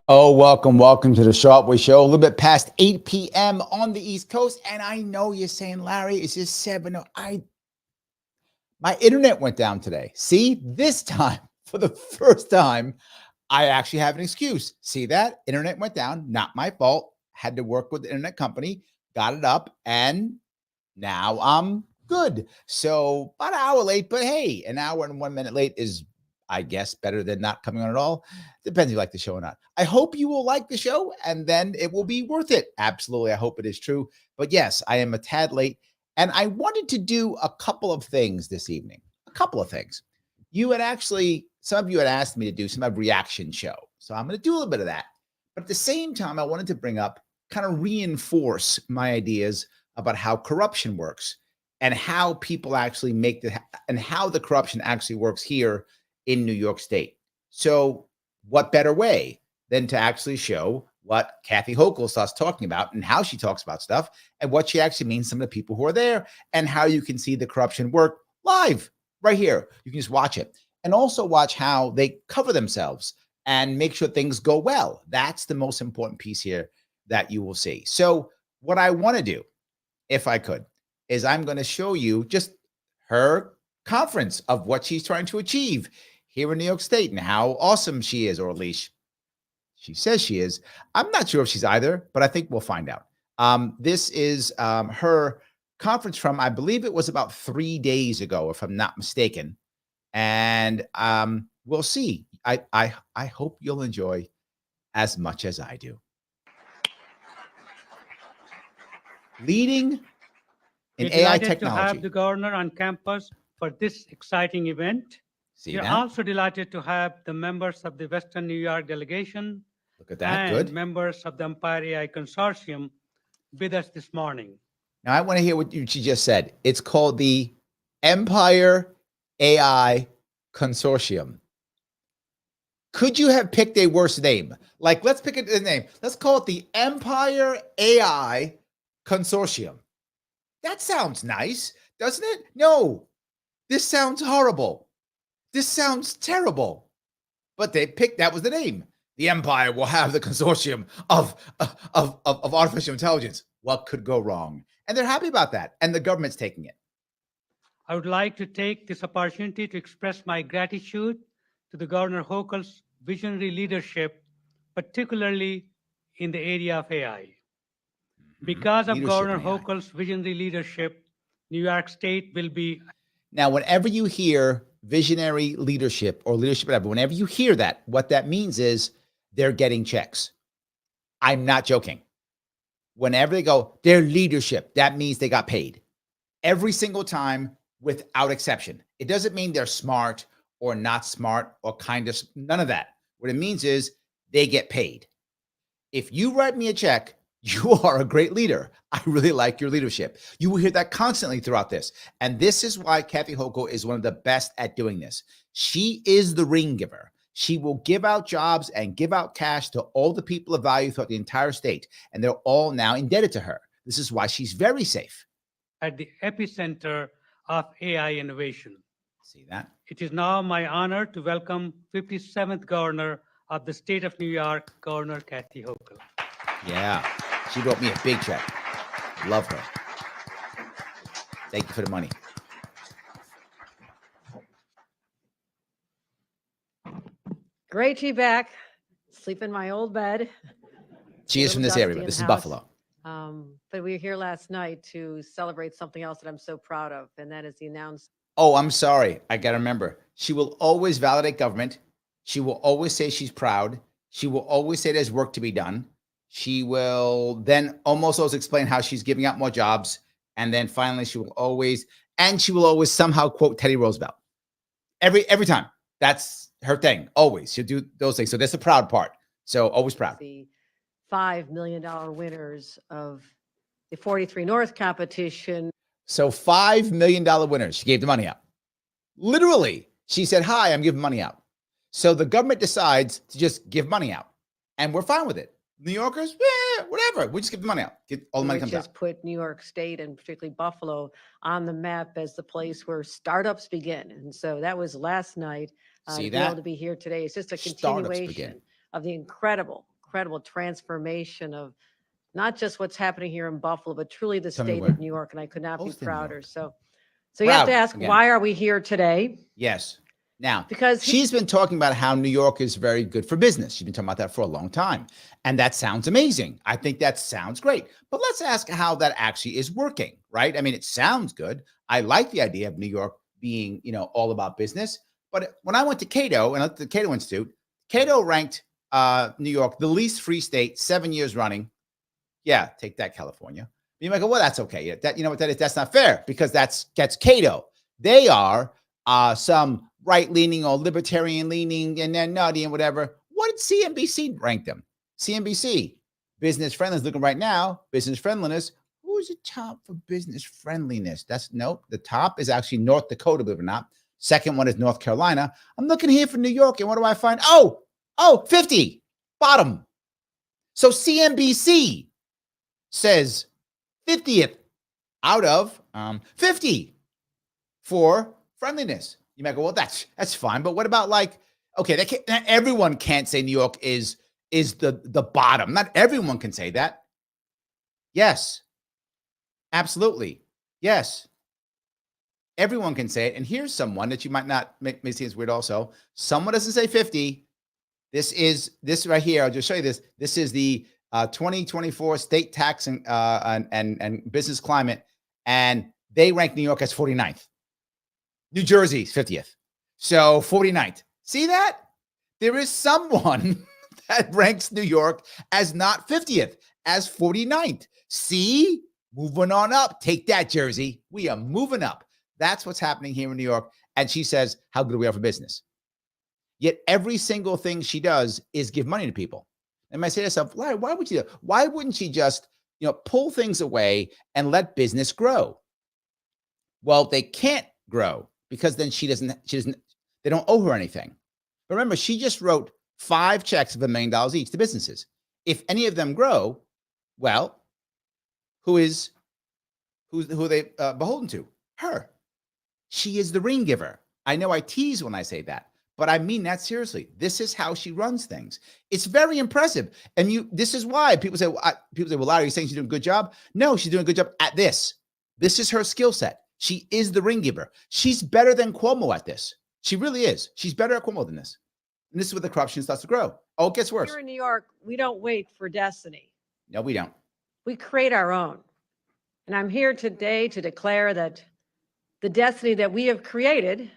Oh, welcome to the Sharpe Way show. A little bit past 8 p.m. on the East Coast, and I know you're saying, Larry, it's just 7. My internet went down today. See, this time, for the first time, I actually have an excuse. See that? Internet went down, not my fault. Had to work with the internet company, got it up, and now I'm good. So about an hour late, but hey, an hour and 1 minute late is, I guess, better than not coming on at all. Depends if you like the show or not. I hope you will like the show, and then it will be worth it. Absolutely. I hope it is true. But yes, I am a tad late, and I wanted to do a couple of things this evening. A couple of things. Some of you had asked me to do some of reaction show. So I'm going to do a little bit of that. But at the same time, I wanted to bring up, kind of reinforce my ideas about how corruption works and how people actually and how the corruption actually works here in New York State. So what better way than to actually show what Kathy Hochul starts talking about and how she talks about stuff and what she actually means to some of the people who are there and how you can see the corruption work live right here. You can just watch it and also watch how they cover themselves and make sure things go well. That's the most important piece here that you will see. So what I want to do, if I could, is I'm going to show you just her conference of what she's trying to achieve here in New York State and how awesome she is, or at least she says she is. I'm not sure if she's either, but I think we'll find out. This is her conference from, I believe it was about 3 days ago, if I'm not mistaken. And we'll see. I hope you'll enjoy as much as I do. Leading in AI technology. To have the governor on campus for this exciting event. We're also delighted to have the members of the Western New York delegation. Look at that. And good. Members of the Empire AI Consortium with us this morning. Now, I want to hear what she just said. It's called the Empire AI Consortium. Could you have picked a worse name? Like, let's pick a name. Let's call it the Empire AI Consortium. That sounds nice, doesn't it? No, this sounds horrible. This sounds terrible. But they picked, that was the name. The Empire will have the consortium of artificial intelligence. What could go wrong? And they're happy about that. And the government's taking it. I would like to take this opportunity to express my gratitude to the Governor Hochul's visionary leadership, particularly in the area of AI. Because of Governor Hochul's visionary leadership, New York State will be... Now, whenever you hear visionary leadership or leadership, whatever, whenever you hear that, what that means is they're getting checks. I'm not joking. Whenever they go, their leadership, that means they got paid. Every single time, without exception. It doesn't mean they're smart or not smart or kind of, none of that. What it means is they get paid. If you write me a check, you are a great leader. I really like your leadership. You will hear that constantly throughout this. And this is why Kathy Hochul is one of the best at doing this. She is the ring giver. She will give out jobs and give out cash to all the people of value throughout the entire state. And they're all now indebted to her. This is why she's very safe. At the epicenter of AI innovation. See that? It is now my honor to welcome 57th Governor of the state of New York, Governor Kathy Hochul. Yeah. She wrote me a big check. Love her. Thank you for the money. Great to be back. Sleep in my old bed. She is from this area. This is Buffalo. But we were here last night to celebrate something else that I'm so proud of, and that is the announcement. Oh, I'm sorry. I got to remember. She will always validate government. She will always say she's proud. She will always say there's work to be done. She will then almost always explain how she's giving out more jobs. And then finally, she will always somehow quote Teddy Roosevelt. Every time. That's her thing. Always. She'll do those things. So that's the proud part. So always proud. The $5 million winners of the 43 North competition. So $5 million winners. She gave the money out. Literally, she said, hi, I'm giving money out. So the government decides to just give money out, and we're fine with it. New Yorkers, whatever. We just give the money out. All the money comes Just out. put New York State and particularly Buffalo on the map as the place where startups begin. And so that was last night. See to be able that? to be here today. It's just a Startups begin. continuation of the incredible transformation of not just what's happening here in Buffalo, but truly the Tell me state where. of New York. And I could not be Most in New prouder. York. So you have to Proud, ask, again. why are we here today? Yes. Now, Because she's been talking about how New York is very good for business. She's been talking about that for a long time. And that sounds amazing. I think that sounds great. But let's ask how that actually is working, right? I mean, it sounds good. I like the idea of New York being, all about business. But when I went to Cato and at the Cato Institute, Cato ranked New York the least free state 7 years running. Yeah, take that, California. You might go, well, that's okay. That, you know what that is? That's not fair because that's Cato. They are some right-leaning or libertarian-leaning and then nutty and whatever. What did CNBC rank them? CNBC, business friendliness. Looking right now, business friendliness. Who's the top for business friendliness? The top is actually North Dakota, believe it or not. Second one is North Carolina. I'm looking here for New York, and what do I find? 50, bottom. So CNBC says 50th out of 50 for friendliness. You might go, well, that's fine. But what about everyone can't say New York is the bottom. Not everyone can say that. Yes, absolutely. Yes. Everyone can say it. And here's someone that you might not may see as weird also. Someone doesn't say 50. This right here. I'll just show you this. This is the 2024 state tax and business climate. And they rank New York as 49th. New Jersey's 50th. So 49th. See that? There is someone that ranks New York as not 50th, as 49th. See? Moving on up. Take that, Jersey. We are moving up. That's what's happening here in New York. And she says how good we are for business. Yet every single thing she does is give money to people. And I say to myself, Larry, why would you do? Why wouldn't she just, pull things away and let business grow? Well, they can't grow because then they don't owe her anything. But remember, she just wrote 5 checks of $1 million each to businesses. If any of them grow, well, who are they beholden to? Her. She is the ring giver. I know I tease when I say that, but I mean that seriously. This is how she runs things. It's very impressive. And this is why people say, well, Larry, you're saying she's doing a good job? No, she's doing a good job at this. This is her skill set. She is the ring giver. She's better than Cuomo at this. She really is. She's better at Cuomo than this. And this is where the corruption starts to grow. Oh, it gets worse. Here in New York, we don't wait for destiny. No, we don't. We create our own. And I'm here today to declare that the destiny that we have created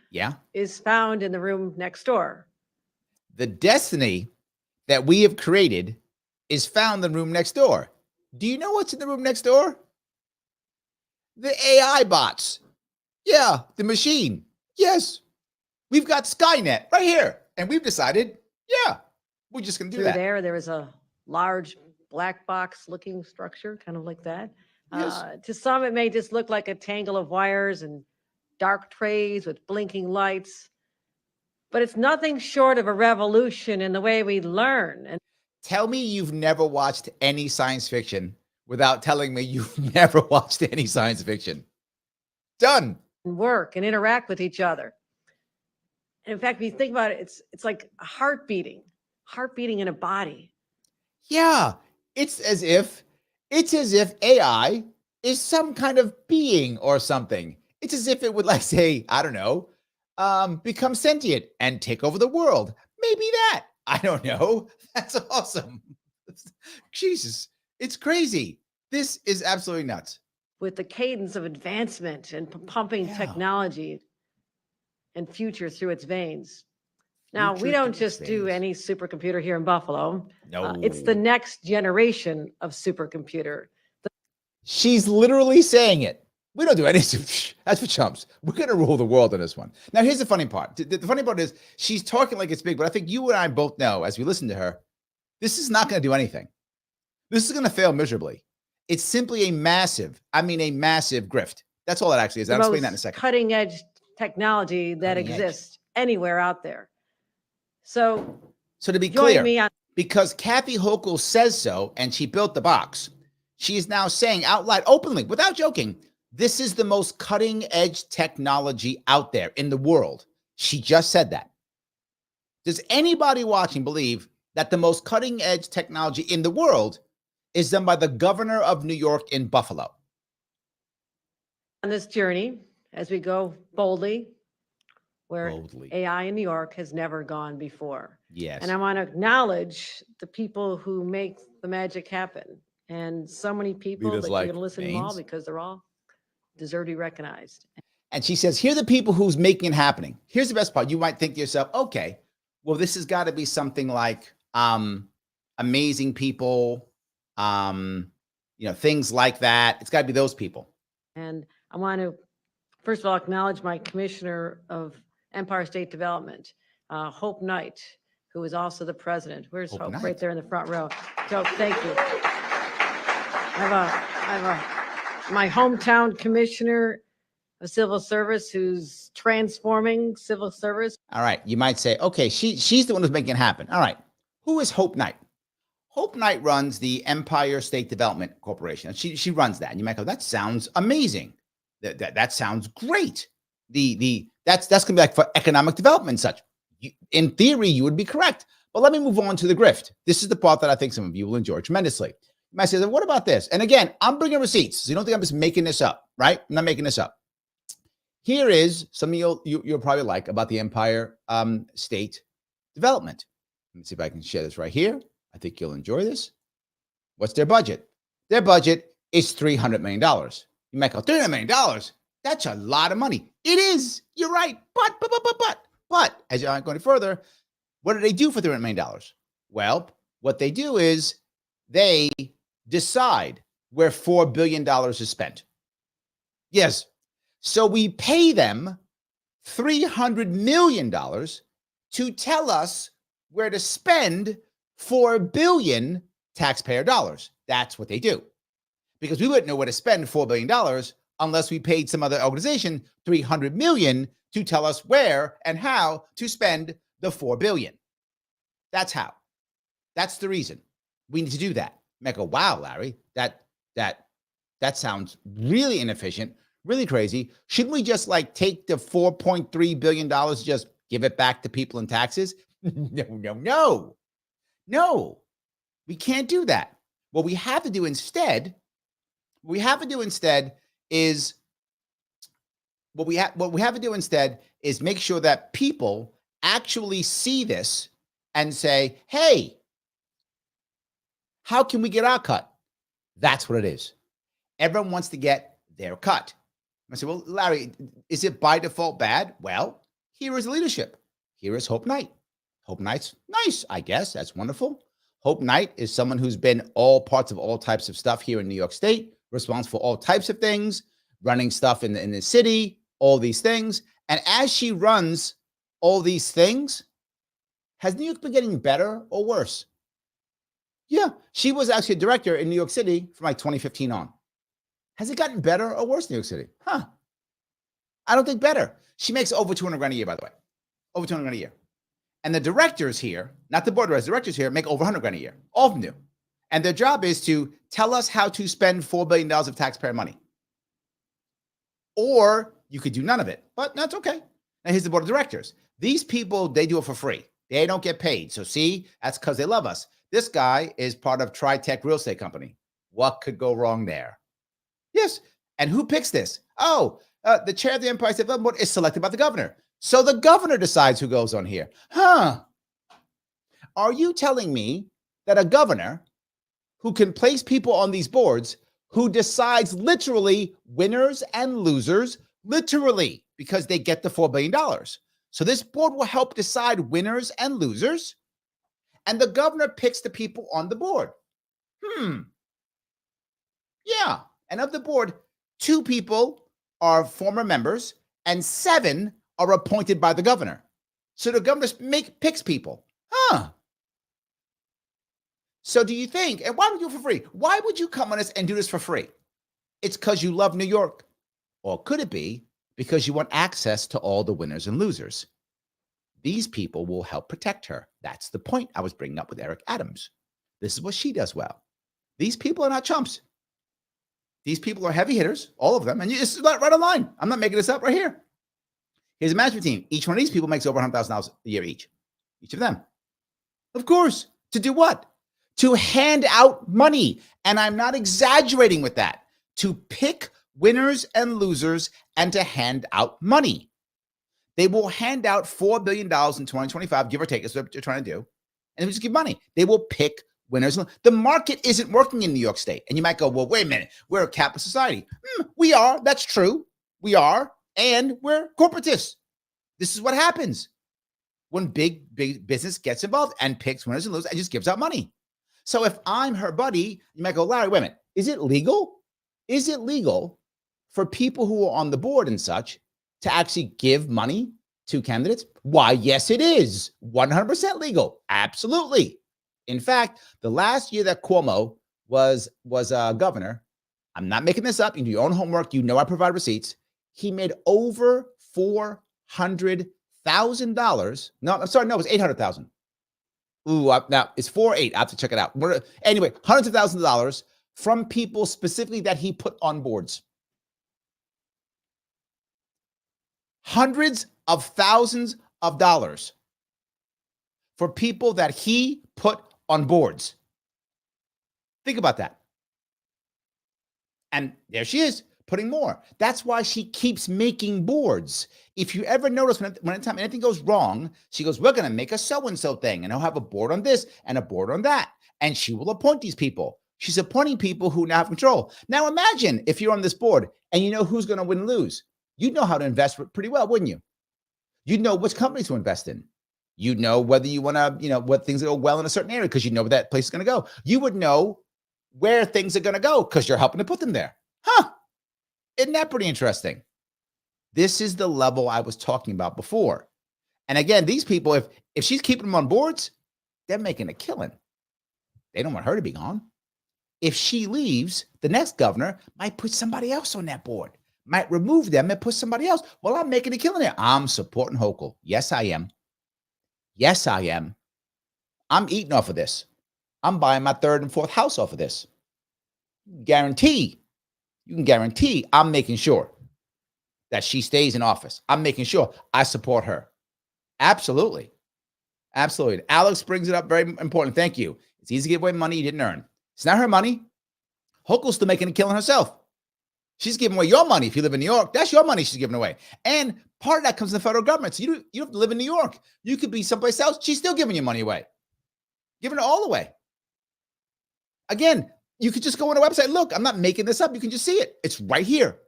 is found in the room next door. The destiny that we have created is found in the room next door. Do you know what's in the room next door? The AI bots. Yeah, the machine. Yes. We've got Skynet right here. And we've decided, we're just going to do that. There is a large black box looking structure, kind of like that. Yes. To some, it may just look like a tangle of wires and dark trays with blinking lights, but it's nothing short of a revolution in the way we learn. And tell me you've never watched any science fiction without telling me you've never watched any science fiction. Done. Work and interact with each other. And in fact, if you think about it, it's like a heart beating in a body. Yeah, it's as if AI is some kind of being or something. It's as if it would say, I don't know, become sentient and take over the world. Maybe that. I don't know. That's awesome. Jesus, it's crazy. This is absolutely nuts. With the cadence of advancement and pumping technology and future through its veins. Now, we don't just do any supercomputer here in Buffalo. No. It's the next generation of supercomputer. She's literally saying it. We don't do any. That's for chumps. We're going to rule the world on this one. Now, here's the funny part. The funny part is she's talking like it's big, but I think you and I both know as we listen to her, this is not going to do anything. This is going to fail miserably. It's simply a massive grift. That's all it actually is. I'll explain that in a second. Cutting edge technology that Cutting edge. exists anywhere out there. So to be join clear, me on because Kathy Hochul says so, and she built the box, she is now saying out loud, openly, without joking, this is the most cutting edge technology out there in the world. She just said that. Does anybody watching believe that the most cutting edge technology in the world is done by the governor of New York in Buffalo? on this journey as we go boldly where Boldly. AI in New York has never gone before. Yes. And I want to acknowledge the people who make the magic happen. And so many people Leaders that like you're going to listen to them all Baines. because they're all deserve to be recognized. And she says, here are the people who's making it happening. Here's the best part. You might think to yourself, okay, well, this has got to be something like amazing people, things like that. It's got to be those people. And I want to, first of all, acknowledge my Commissioner of Empire State Development, Hope Knight, who is also the president. Where's Hope Hope? Knight. Right there in the front row. So thank you. I have my hometown Commissioner of Civil Service who's transforming civil service. All right. You might say, okay, she's the one who's making it happen. All right. Who is Hope Knight? Hope Knight runs the Empire State Development Corporation. She runs that. And you might go, that sounds amazing. That sounds great. That's going to be like for economic development and such. In theory, you would be correct. But let me move on to the grift. This is the part that I think some of you will enjoy tremendously. You might say, what about this? And again, I'm bringing receipts. So you don't think I'm just making this up, right? I'm not making this up. Here is some of you'll probably like about the Empire State Development. Let me see if I can share this right here. I think you'll enjoy this. What's their budget? Their budget is $300 million. You might go, $300 million? That's a lot of money. It is. You're right. But as you're going further, what do they do for $300 million? Well, what they do is they decide where $4 billion is spent. Yes. So we pay them $300 million to tell us where to spend $4 billion taxpayer dollars. That's what they do. Because we wouldn't know where to spend $4 billion unless we paid some other organization $300 million to tell us where and how to spend the $4 billion. That's how. That's the reason we need to do that. I go, wow, Larry, that sounds really inefficient, really crazy. Shouldn't we just like take the $4.3 billion, just give it back to people in taxes? No. We can't do that. What we have to do instead is make sure that people actually see this and say, hey, how can we get our cut? That's what it is. Everyone wants to get their cut. I say, well, Larry, is it by default bad? Well, here is leadership. Here is Hope Knight. Hope Knight's nice, I guess. That's wonderful. Hope Knight is someone who's been all parts of all types of stuff here in New York State, responsible for all types of things, running stuff in the city, all these things. And as she runs all these things, has New York been getting better or worse? Yeah, she was actually a director in New York City from like 2015 on. Has it gotten better or worse in New York City? I don't think better. She makes over 200 grand a year, by the way. Over 200 grand a year. And the directors here, not the board, the directors here make over 100 grand a year. All of them do. And their job is to tell us how to spend $4 billion of taxpayer money. Or you could do none of it, but that's okay. Now here's the board of directors. These people, they do it for free. They don't get paid. So see, that's because they love us. This guy is part of TriTech Real Estate Company. What could go wrong there? Yes. And who picks this? Oh, the chair of the Empire State Development Board is selected by the governor. So the governor decides who goes on here. Are you telling me that a governor who can place people on these boards, who decides literally winners and losers, literally, because they get the $4 billion. So this board will help decide winners and losers, and the governor picks the people on the board. Yeah. And of the board, 2 people are former members and 7 are appointed by the governor. So the governor picks people. So do you think, and why would you do it for free? Why would you come on this and do this for free? It's because you love New York. Or could it be because you want access to all the winners and losers. These people will help protect her. That's the point I was bringing up with Eric Adams. This is what she does well. These people are not chumps. These people are heavy hitters, all of them. And it's right online. I'm not making this up right here. Here's a management team. Each one of these people makes over $100,000 a year each of them. Of course. To do what? To hand out money. And I'm not exaggerating with that. To pick winners and losers and to hand out money. They will hand out $4 billion in 2025, give or take. That's what they're trying to do. And they just give money. They will pick winners. The market isn't working in New York State. And you might go, well, wait a minute. We're a capitalist society. We are. That's true. We are. And we're corporatists. This is what happens when big business gets involved and picks winners and losers and just gives out money. So if I'm her buddy, you might go, Larry, wait a minute. Is it legal? Is it legal for people who are on the board and such to actually give money to candidates? Why, yes, it is 100% legal. Absolutely. In fact, the last year that Cuomo was governor, I'm not making this up. You do your own homework. You know I provide receipts. He made over $400,000. No, I'm sorry. No, it was $800,000. Ooh, now it's 4.8. I have to check it out. Anyway, hundreds of thousands of dollars from people specifically that he put on boards. Hundreds of thousands of dollars for people that he put on boards. Think about that. And there she is, putting more. That's why she keeps making boards. If you ever notice when anytime anything goes wrong, she goes, we're going to make a so-and-so thing, and I'll have a board on this and a board on that. And she will appoint these people. She's appointing people who now have control. Now imagine if you're on this board and you know who's going to win and lose. You'd know how to invest pretty well, wouldn't you? You'd know which companies to invest in. You'd know whether you want to, what things go well in a certain area because you know where that place is going to go. You would know where things are going to go because you're helping to put them there. Huh? Isn't that pretty interesting? This is the level I was talking about before. And again, these people, if she's keeping them on boards, they're making a killing. They don't want her to be gone. If she leaves, the next governor might put somebody else on that board, might remove them and put somebody else. Well, I'm making a killing there. I'm supporting Hochul. Yes, I am. Yes, I am. I'm eating off of this. I'm buying my third and fourth house off of this. You can guarantee I'm making sure that she stays in office. I'm making sure I support her. Absolutely. Absolutely. Alex brings it up. Very important. Thank you. It's easy to give away money you didn't earn. It's not her money. Hochul's still making a killing herself. She's giving away your money. If you live in New York, that's your money she's giving away. And part of that comes from the federal government. So you don't have to live in New York. You could be someplace else. She's still giving your money away. Giving it all away. Again, you could just go on a website. Look, I'm not making this up. You can just see it. It's right here.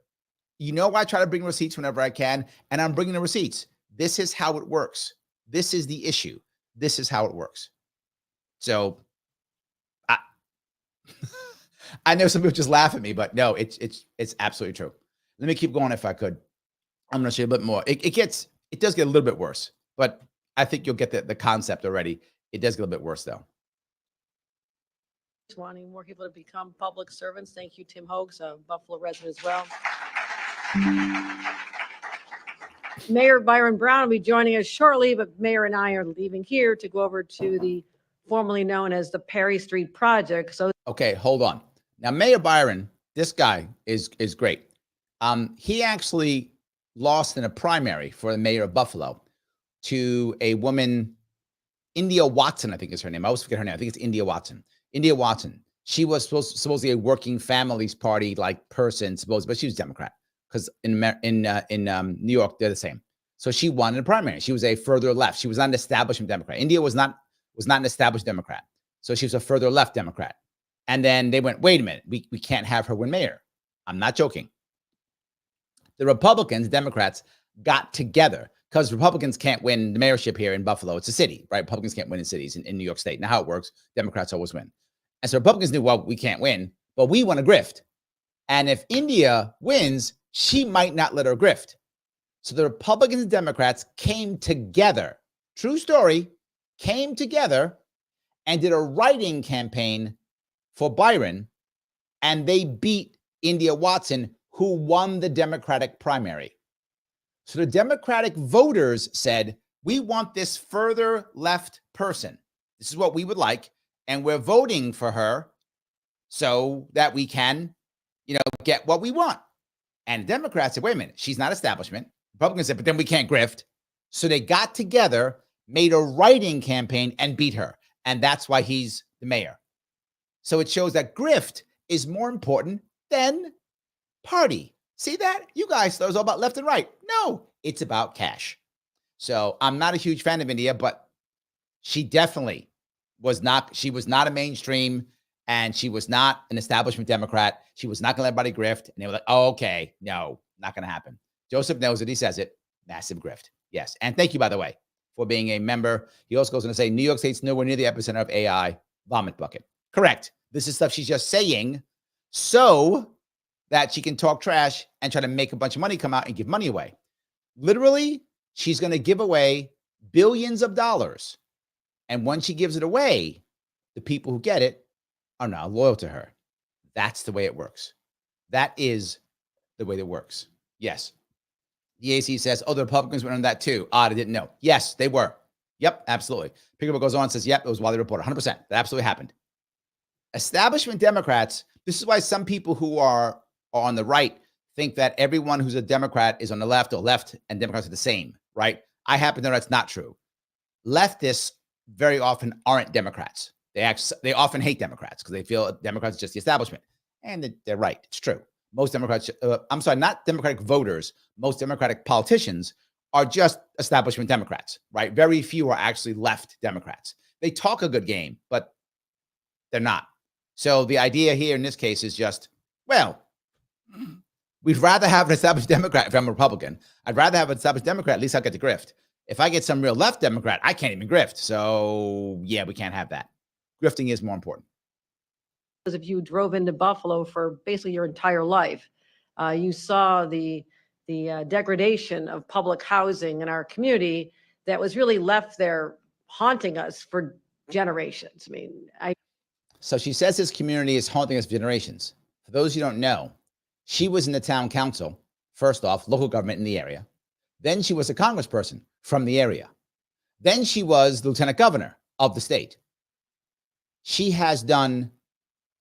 You know, I try to bring receipts whenever I can, and I'm bringing the receipts. This is how it works. This is the issue. This is how it works. So I know some people just laugh at me, but no, it's absolutely true. Let me keep going if I could. I'm going to show you a bit more. It does get a little bit worse, but I think you'll get the concept already. It does get a little bit worse though. Wanting more people to become public servants. Thank you, Tim Hoax, a Buffalo resident as well. Mayor Byron Brown will be joining us shortly, but Mayor and I are leaving here to go over to the formerly known as the Perry Street Project. So, okay, hold on. Now, Mayor Byron, this guy is great. He actually lost in a primary for the mayor of Buffalo to a woman, India Watson, I think is her name. I always forget her name. I think it's India Watson. India Watson. She was supposedly a working families party like person, but she was Democrat because in New York they're the same. So she won in a primary. She was a further left. She was not an establishment Democrat. India was not an established Democrat. So she was a further left Democrat. And then they went, wait a minute, we can't have her win mayor. I'm not joking. The Republicans, Democrats got together because Republicans can't win the mayorship here in Buffalo. It's a city, right? Republicans can't win in cities in New York State. Now how it works, Democrats always win. And so Republicans knew, well, we can't win, but we want to grift. And if India wins, she might not let her grift. So the Republicans and Democrats came together. True story, came together and did a write-in campaign for Byron, and they beat India Watson, who won the Democratic primary. So the Democratic voters said, we want this further left person. This is what we would like. And we're voting for her so that we can, get what we want. And Democrats said, wait a minute, she's not establishment. Republicans said, but then we can't grift. So they got together, made a write-in campaign, and beat her. And that's why he's the mayor. So it shows that grift is more important than party. See that? You guys thought it was all about left and right. No, it's about cash. So I'm not a huge fan of India, but she definitely was not a mainstream, and she was not an establishment Democrat. She was not going to let everybody grift. And they were like, oh, okay, no, not going to happen. Joseph knows it. He says it. Massive grift. Yes. And thank you, by the way, for being a member. He also goes on to say, New York State's nowhere near the epicenter of AI vomit bucket. Correct. This is stuff she's just saying so that she can talk trash and try to make a bunch of money come out and give money away. Literally, she's going to give away billions of dollars. And when she gives it away, the people who get it are now loyal to her. That's the way it works. That is the way that works. Yes. The AC says, oh, the Republicans went on that too. I didn't know. Yes, they were. Yep, absolutely. Pickup goes on and says, yep, it was Wiley Reporter. 100%. That absolutely happened. Establishment Democrats, this is why some people who are on the right think that everyone who's a Democrat is on the left, or left and Democrats are the same, right? I happen to know that's not true. Leftists very often aren't Democrats. They often hate Democrats because they feel Democrats are just the establishment. And they're right. It's true. Most Democrats, I'm sorry, not Democratic voters, most Democratic politicians are just establishment Democrats, right? Very few are actually left Democrats. They talk a good game, but they're not. So the idea here in this case is just, well, we'd rather have an established Democrat if I'm a Republican. I'd rather have an established Democrat. At least I'll get to grift. If I get some real left Democrat, I can't even grift. So yeah, we can't have that. Grifting is more important. As if you drove into Buffalo for basically your entire life, you saw the degradation of public housing in our community that was really left there haunting us for generations. I mean, So she says this community is haunting us for generations. For those who don't know, she was in the town council, first off, local government in the area. Then she was a congressperson from the area. Then she was lieutenant governor of the state. She has done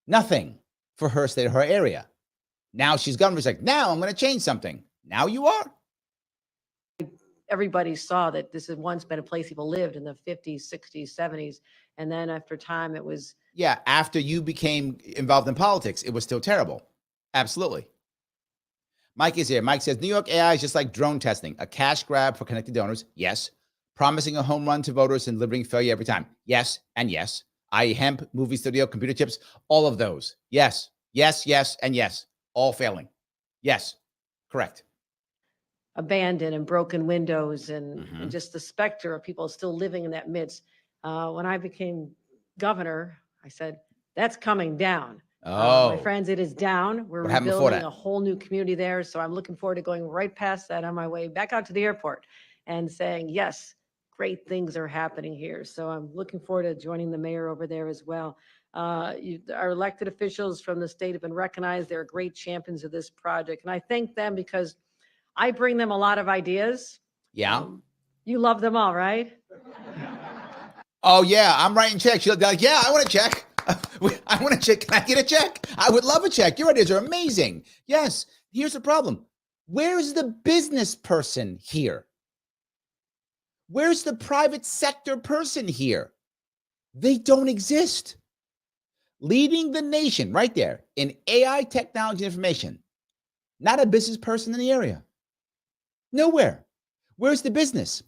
nothing for her state or her area. Now she's governor. She's like, now I'm going to change something. Now you are. Everybody saw that this had once been a place people lived in the 50s, 60s, 70s. And then after time, it was. Yeah, after you became involved in politics, it was still terrible. Absolutely. Mike is here. Mike says, New York AI is just like drone testing, a cash grab for connected donors. Yes. Promising a home run to voters and delivering failure every time. Yes, and yes. i.e. hemp, movie studio, computer chips, all of those. Yes, yes, yes, and yes. All failing. Yes, correct. Abandoned and broken windows and just the specter of people still living in that midst. When I became governor, I said, that's coming down. My friends, it is down. We're rebuilding a whole new community there. So I'm looking forward to going right past that on my way back out to the airport and saying, yes, great things are happening here. So I'm looking forward to joining the mayor over there as well. Our elected officials from the state have been recognized. They're great champions of this project. And I thank them because I bring them a lot of ideas. Yeah. You love them all, right? Oh, yeah. I'm writing checks. You're like, yeah, I want a check. I want a check. Can I get a check? I would love a check. Your ideas are amazing. Yes. Here's the problem. Where's the business person here? Where's the private sector person here? They don't exist. Leading the nation right there in AI technology and information. Not a business person in the area. Nowhere. Where's the business?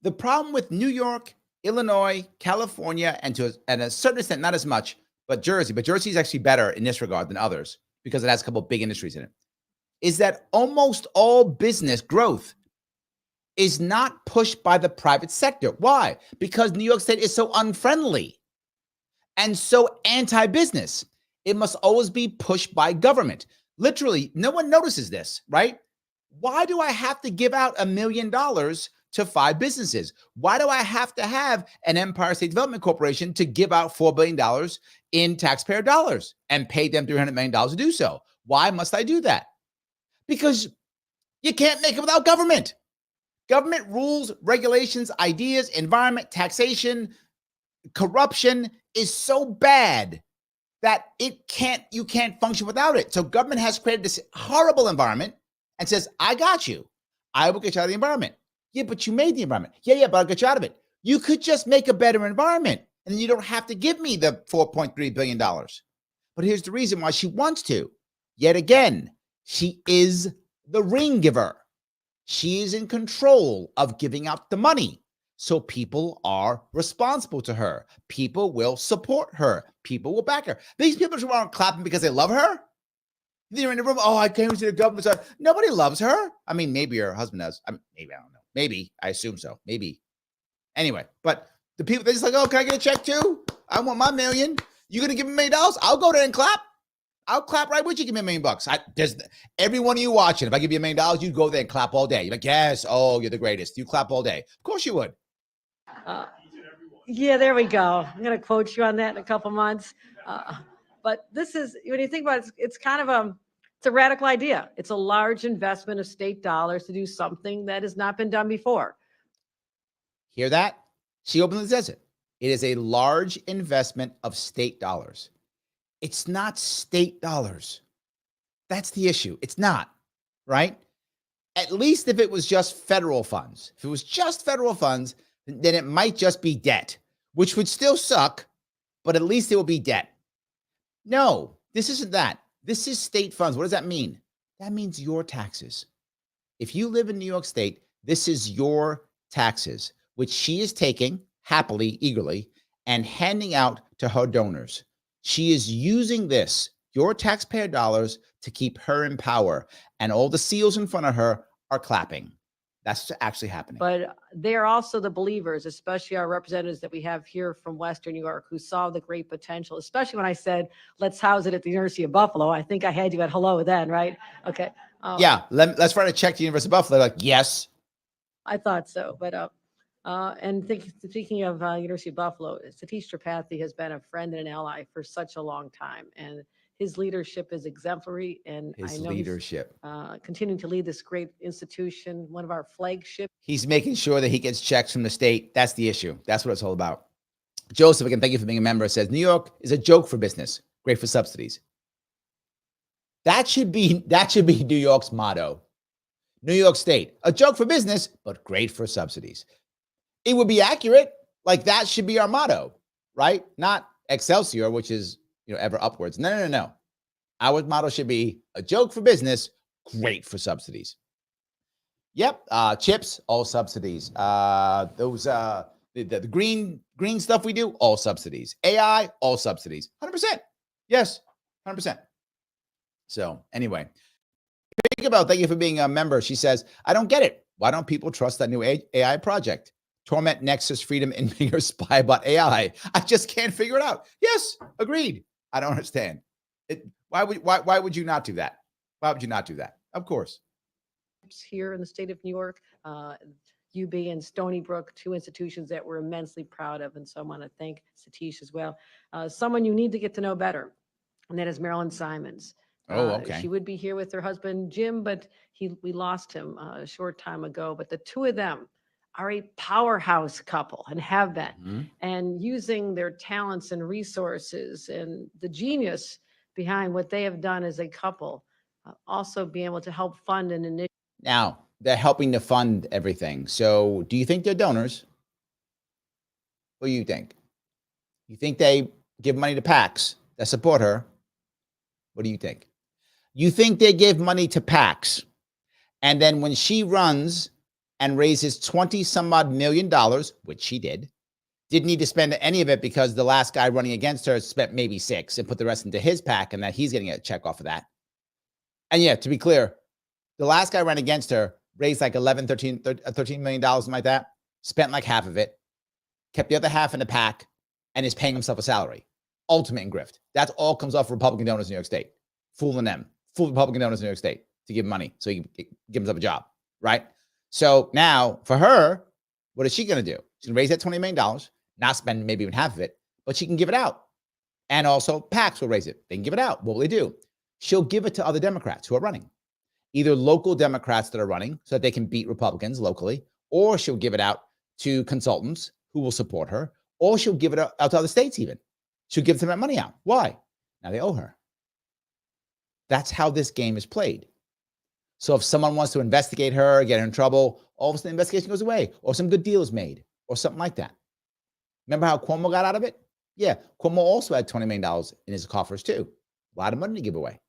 The problem with New York, Illinois, California, and to a certain extent, not as much, but Jersey is actually better in this regard than others because it has a couple of big industries in it, is that almost all business growth is not pushed by the private sector. Why? Because New York State is so unfriendly and so anti-business. It must always be pushed by government. Literally, no one notices this, right? Why do I have to give out $1 million to 5 businesses? Why do I have to have an Empire State Development Corporation to give out $4 billion in taxpayer dollars and pay them $300 million to do so? Why must I do that? Because You can't make it without government. Government rules, regulations, ideas, environment, taxation, corruption is so bad that you can't function without it. So government has created this horrible environment and says, I got you. I will get you out of the environment. Yeah, but you made the environment. Yeah, but I'll get you out of it. You could just make a better environment and you don't have to give me the $4.3 billion. But here's the reason why she wants to. Yet again, she is the ring giver. She is in control of giving out the money. So people are responsible to her. People will support her. People will back her. These people who aren't clapping because they love her. They're in the room. Oh, I came to the government side. Nobody loves her. I mean, maybe her husband does. Maybe, I don't know. Maybe, I assume so. Maybe. Anyway, but the people, they're just like, oh, can I get a check too? I want my $1 million. You're going to give me $1 million? I'll go there and clap. I'll clap right with you. Give me $1 million. There's every one of you watching. If I give you $1 million, you'd go there and clap all day. You're like, yes. Oh, you're the greatest. You clap all day. Of course you would. Yeah, there we go. I'm going to quote you on that in a couple months. But this is, when you think about it, it's kind of it's a radical idea. It's a large investment of state dollars to do something that has not been done before. Hear that? She openly says it. It is a large investment of state dollars. It's not state dollars. That's the issue. It's not, right? At least if it was just federal funds. If it was just federal funds, then it might just be debt, which would still suck, but at least it will be debt. No, this isn't that. This is state funds. What does that mean? That means your taxes. If you live in New York State, this is your taxes, which she is taking happily, eagerly, and handing out to her donors. She is using this, your taxpayer dollars, to keep her in power. And all the seals in front of her are clapping. That's what's actually happening. But they're also the believers, especially our representatives that we have here from Western New York, who saw the great potential, especially when I said, let's house it at the University of Buffalo. I think I had you at hello then, right? Okay. Yeah, let's write a check to the University of Buffalo. Like, yes. I thought so. But speaking of University of Buffalo, Satish Tripathi has been a friend and an ally for such a long time. And his leadership is exemplary, and His I know leadership. he's continuing to lead this great institution, one of our flagship. He's making sure that he gets checks from the state. That's the issue. That's what it's all about. Joseph, again, thank you for being a member, says New York is a joke for business, great for subsidies. That should be New York's motto. New York State, a joke for business, but great for subsidies. It would be accurate. Like that should be our motto, right? Not Excelsior, which is ever upwards. No. Our motto should be a joke for business, great for subsidies. Yep. Chips, all subsidies. Those the green stuff we do, all subsidies. AI, all subsidies. 100%. Yes, 100%. So anyway, thank you for being a member. She says, I don't get it. Why don't people trust that new AI project? Torment Nexus Freedom and Bigger Spy Bot AI. I just can't figure it out. Yes, agreed. I don't understand. Why would you not do that? Why would you not do that? Of course. Here in the state of New York, UB and Stony Brook, two institutions that we're immensely proud of. And so I want to thank Satish as well. Someone you need to get to know better, and that is Marilyn Simons. Oh, okay. She would be here with her husband, Jim, but we lost him a short time ago. But the two of them are a powerhouse couple and have been, and using their talents and resources and the genius behind what they have done as a couple, also being able to help fund an initiative. Now, they're helping to fund everything. So do you think they're donors? What do you think? You think they give money to PACs that support her? What do you think? You think they give money to PACs, and then when she runs and raises 20 some odd $1 million, which she didn't need to spend any of it because the last guy running against her spent maybe 6 and put the rest into his PAC, and that he's getting a check off of that. And yeah, to be clear, the last guy ran against her raised like $13 million, something like that, spent like half of it, kept the other half in the PAC, and is paying himself a salary. Ultimate in grift. That all comes off Republican donors in New York State. Fooling them. Fool Republican donors in New York State to give him money so he can give himself a job, right? So now for her, what is she going to do? She's going to raise that $20 million, not spend maybe even half of it, but she can give it out. And also PACs will raise it. They can give it out. What will they do? She'll give it to other Democrats who are running. either local Democrats that are running so that they can beat Republicans locally, or she'll give it out to consultants who will support her, or she'll give it out to other states even. She'll give some of that money out. Why? Now they owe her. That's how this game is played. So if someone wants to investigate her, get her in trouble, all of a sudden the investigation goes away, or some good deal is made, or something like that. Remember how Cuomo got out of it? Yeah, Cuomo also had $20 million in his coffers too. A lot of money to give away.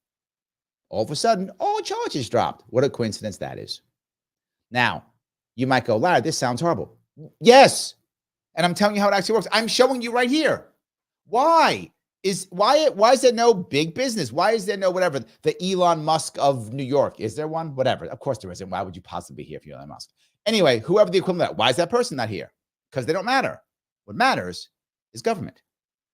All of a sudden, all charges dropped. What a coincidence that is. Now, you might go, Larry, this sounds horrible. Yes. And I'm telling you how it actually works. I'm showing you right here. Why is there no big business? Why is there no whatever? The Elon Musk of New York. Is there one? Whatever. Of course there isn't. Why would you possibly be here if you're Elon Musk? Anyway, whoever the equivalent of that, why is that person not here? Because they don't matter. What matters is government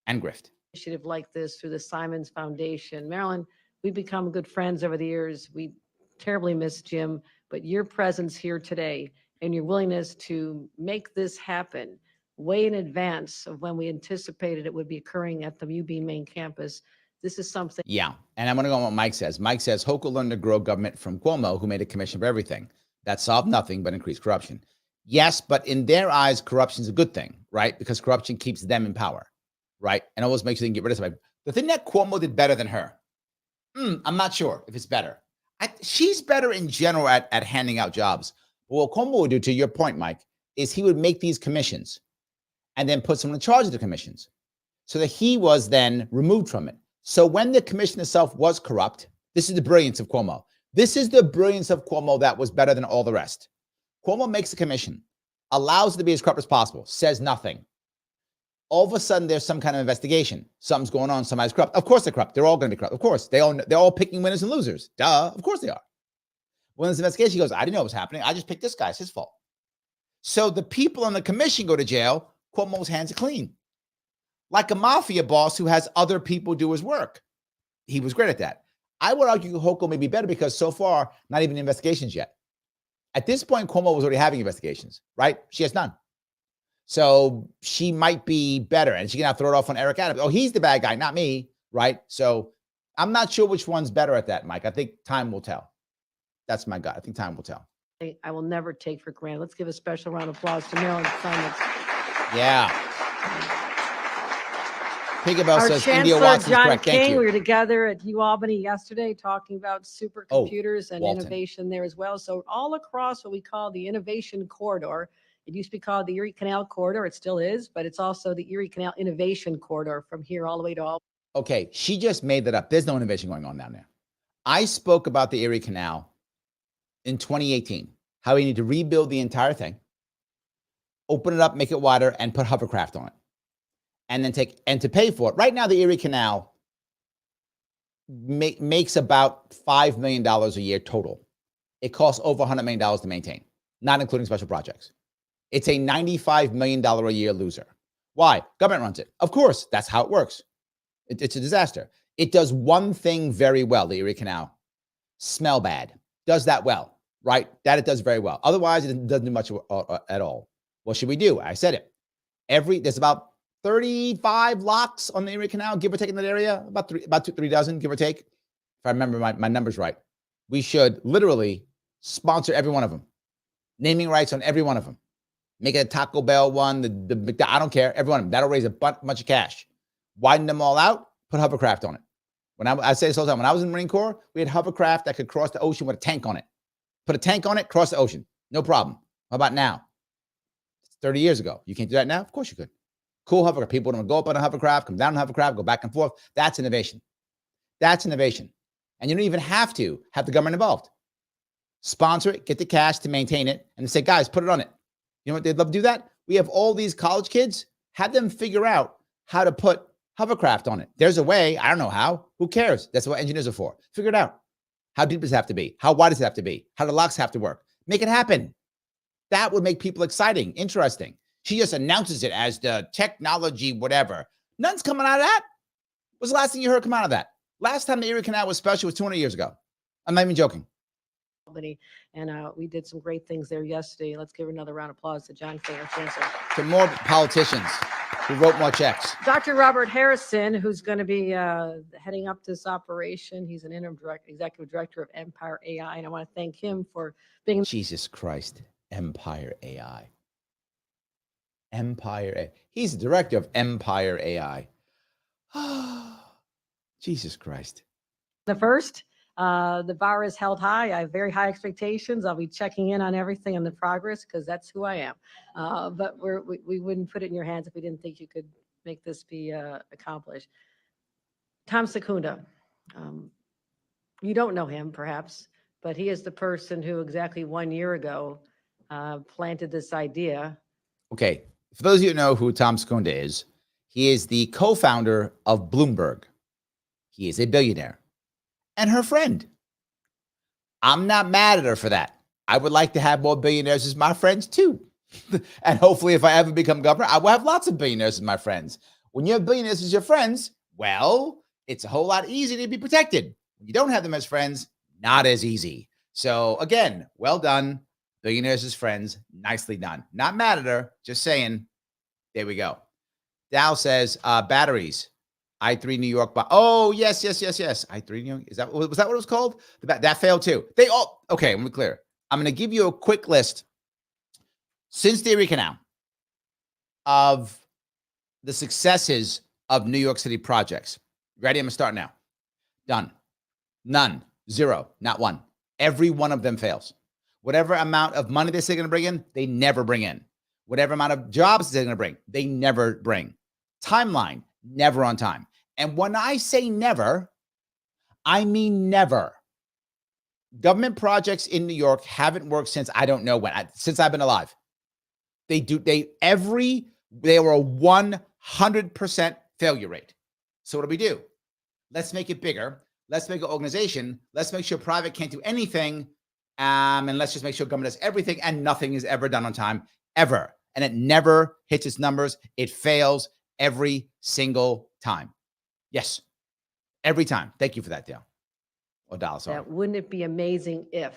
and grift. Initiative like this through the Simons Foundation. Marilyn, we've become good friends over the years. We terribly miss Jim, but your presence here today and your willingness to make this happen way in advance of when we anticipated it would be occurring at the UB main campus. This is something. Yeah. And I'm going to go on what Mike says. Mike says Hochul learned to grow government from Cuomo, who made a commission for everything. That solved nothing but increased corruption. Yes, but in their eyes, corruption is a good thing, right? Because corruption keeps them in power, right? And always makes sure they can get rid of somebody. The thing that Cuomo did better than her, I'm not sure if it's better. She's better in general at handing out jobs. But what Cuomo would do, to your point, Mike, is he would make these commissions and then put someone in charge of the commissions so that he was then removed from it. So when the commission itself was corrupt, this is the brilliance of Cuomo. This is the brilliance of Cuomo that was better than all the rest. Cuomo makes a commission, allows it to be as corrupt as possible, says nothing. All of a sudden, there's some kind of investigation. Something's going on. Somebody's corrupt. Of course they're corrupt. They're all going to be corrupt. Of course. They're all picking winners and losers. Duh. Of course they are. When there's an investigation, he goes, I didn't know what was happening. I just picked this guy. It's his fault. So the people on the commission go to jail. Cuomo's hands are clean. Like a mafia boss who has other people do his work. He was great at that. I would argue Hochul may be better because so far, not even investigations yet. At this point, Cuomo was already having investigations, right? She has none. So she might be better, and she can now throw it off on Eric Adams. Oh, he's the bad guy, not me, right? So I'm not sure which one's better at that, Mike. I think time will tell. That's my gut. I think time will tell. I will never take for granted. Let's give a special round of applause to Marilyn Simons. Yeah. Pigabell Our says India Chancellor Watson's John correct. Thank King, you. we were together at UAlbany yesterday talking about supercomputers and Walton. innovation there as well. So all across what we call the innovation corridor, it used to be called the Erie Canal corridor. It still is, but it's also the Erie Canal innovation corridor from here all the way to Albany. Okay, she just made that up. There's no innovation going on down there. I spoke about the Erie Canal in 2018, how we need to rebuild the entire thing, open it up, make it wider, and put hovercraft on it. And then to pay for it. Right now, the Erie Canal makes about $5 million a year total. It costs over $100 million to maintain, not including special projects. It's a $95 million a year loser. Why? Government runs it. Of course, that's how it works. It's a disaster. It does one thing very well, the Erie Canal. Smell bad. Does that well, right? That it does very well. Otherwise, it doesn't do much at all. What should we do? I said it. There's about 35 locks on the Erie Canal, give or take in that area, about 3 dozen, give or take. If I remember my numbers right. We should literally sponsor every one of them. Naming rights on every one of them. Make it a Taco Bell one, the I don't care, every one of them. That'll raise a bunch of cash. Widen them all out, put hovercraft on it. When I say this all the time, when I was in the Marine Corps, we had hovercraft that could cross the ocean with a tank on it. Put a tank on it, cross the ocean. No problem. How about now? 30 years ago. You can't do that now? Of course you could. Cool hovercraft. People don't go up on a hovercraft, come down on a hovercraft, go back and forth. That's innovation. That's innovation. And you don't even have to have the government involved. Sponsor it, get the cash to maintain it, and say, guys, put it on it. You know what they'd love to do that? We have all these college kids, have them figure out how to put hovercraft on it. There's a way. I don't know how. Who cares? That's what engineers are for. Figure it out. How deep does it have to be? How wide does it have to be? How do locks have to work? Make it happen. That would make people exciting, interesting. She just announces it as the technology, whatever. None's coming out of that. What's the last thing you heard come out of that? Last time the Erie Canal was special was 200 years ago. I'm not even joking. And we did some great things there yesterday. Let's give another round of applause to John King, our chancellor. To more politicians. Who wrote more checks? Dr. Robert Harrison, who's going to be heading up this operation. He's an interim executive director of Empire AI, and I want to thank him for being. Jesus Christ, Empire AI. Empire AI. He's the director of Empire AI. Jesus Christ. The first. The bar is held high. I have very high expectations. I'll be checking in on everything and the progress because that's who I am. But we wouldn't put it in your hands if we didn't think you could make this be accomplished. Tom Secunda. You don't know him, perhaps, but he is the person who exactly 1 year ago planted this idea. Okay. For those of you who know who Tom Secunda is, he is the co-founder of Bloomberg. He is a billionaire and her friend. I'm not mad at her for that. I would like to have more billionaires as my friends too. And hopefully if I ever become governor, I will have lots of billionaires as my friends. When you have billionaires as your friends, well, it's a whole lot easier to be protected. When you don't have them as friends, not as easy. So again, well done. Billionaires as friends, nicely done. Not mad at her, just saying. There we go. Dow says batteries. I3 New York. Oh, yes. I3 New York. Was that what it was called? That failed too. They all, okay, let me be clear. I'm going to give you a quick list since the Erie Canal of the successes of New York City projects. Ready? I'm going to start now. Done. None. Zero. Not one. Every one of them fails. Whatever amount of money they're going to bring in, they never bring in. Whatever amount of jobs they're going to bring, they never bring. Timeline, never on time. And when I say never, I mean never. Government projects in New York haven't worked since I don't know when, since I've been alive. They were a 100% failure rate. So what do? Let's make it bigger. Let's make an organization. Let's make sure private can't do anything. And let's just make sure government does everything and nothing is ever done on time, ever. And it never hits its numbers. It fails every single time. Yes, every time. Thank you for that, Dale. Or Dallas. That wouldn't it be amazing if,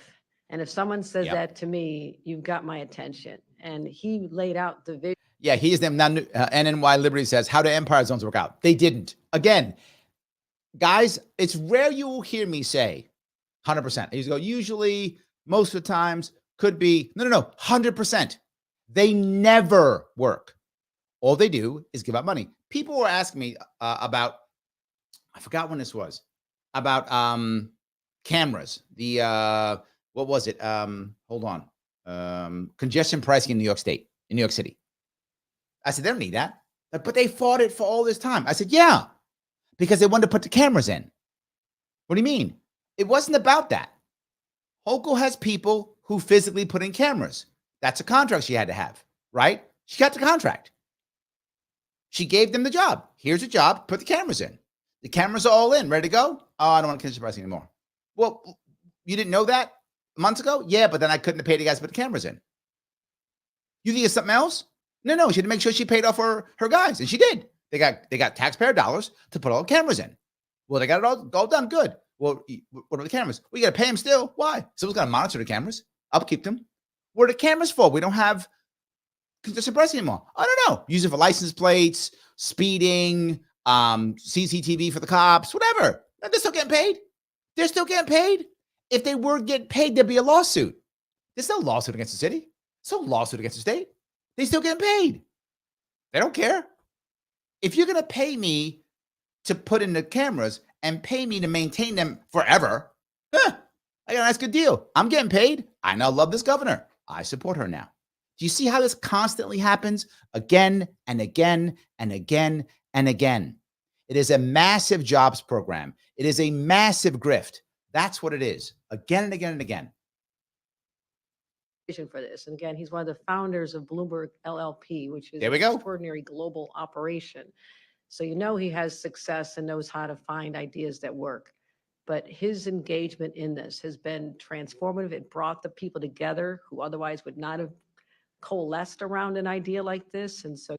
and if someone says that to me, you've got my attention. And he laid out the vision. Yeah, he is them. NNY Liberty says, how do empire zones work out? They didn't. Again, guys, it's rare you will hear me say 100%. He's go, usually, most of the times, could be, no, 100%. They never work. All they do is give out money. People were asking me about, I forgot when this was, about cameras. The, what was it? Hold on. Congestion pricing in New York City. I said, they don't need that. But they fought it for all this time. I said, yeah, because they wanted to put the cameras in. What do you mean? It wasn't about that. Hochul has people who physically put in cameras. That's a contract she had to have, right? She got the contract. She gave them the job. Here's a job. Put the cameras in. The cameras are all in, ready to go. Oh, I don't want congestion pricing anymore. Well, you didn't know that months ago? Yeah, but then I couldn't have paid you guys to put the cameras in. You think it's something else? No. She had to make sure she paid off her guys, and she did. They got taxpayer dollars to put all the cameras in. Well, they got it all done. Good. Well, what are the cameras? We got to pay them still. Why? Someone's got to monitor the cameras, upkeep them. What are the cameras for? We don't have congestion pricing anymore. I don't know. Use it for license plates, speeding, CCTV for the cops, whatever. They're still getting paid. They're still getting paid. If they were getting paid, there'd be a lawsuit. There's no lawsuit against the city. There's no lawsuit against the state. They still getting paid. They don't care. If you're going to pay me to put in the cameras and pay me to maintain them forever, I got a nice good deal. I'm getting paid. I now love this governor. I support her now. Do you see how this constantly happens again and again and again and again? It is a massive jobs program. It is a massive grift. That's what it is. Again and again and again. For this. And again, he's one of the founders of Bloomberg LLP, which is an extraordinary global operation. So he has success and knows how to find ideas that work. But his engagement in this has been transformative. It brought the people together who otherwise would not have coalesced around an idea like this. And so.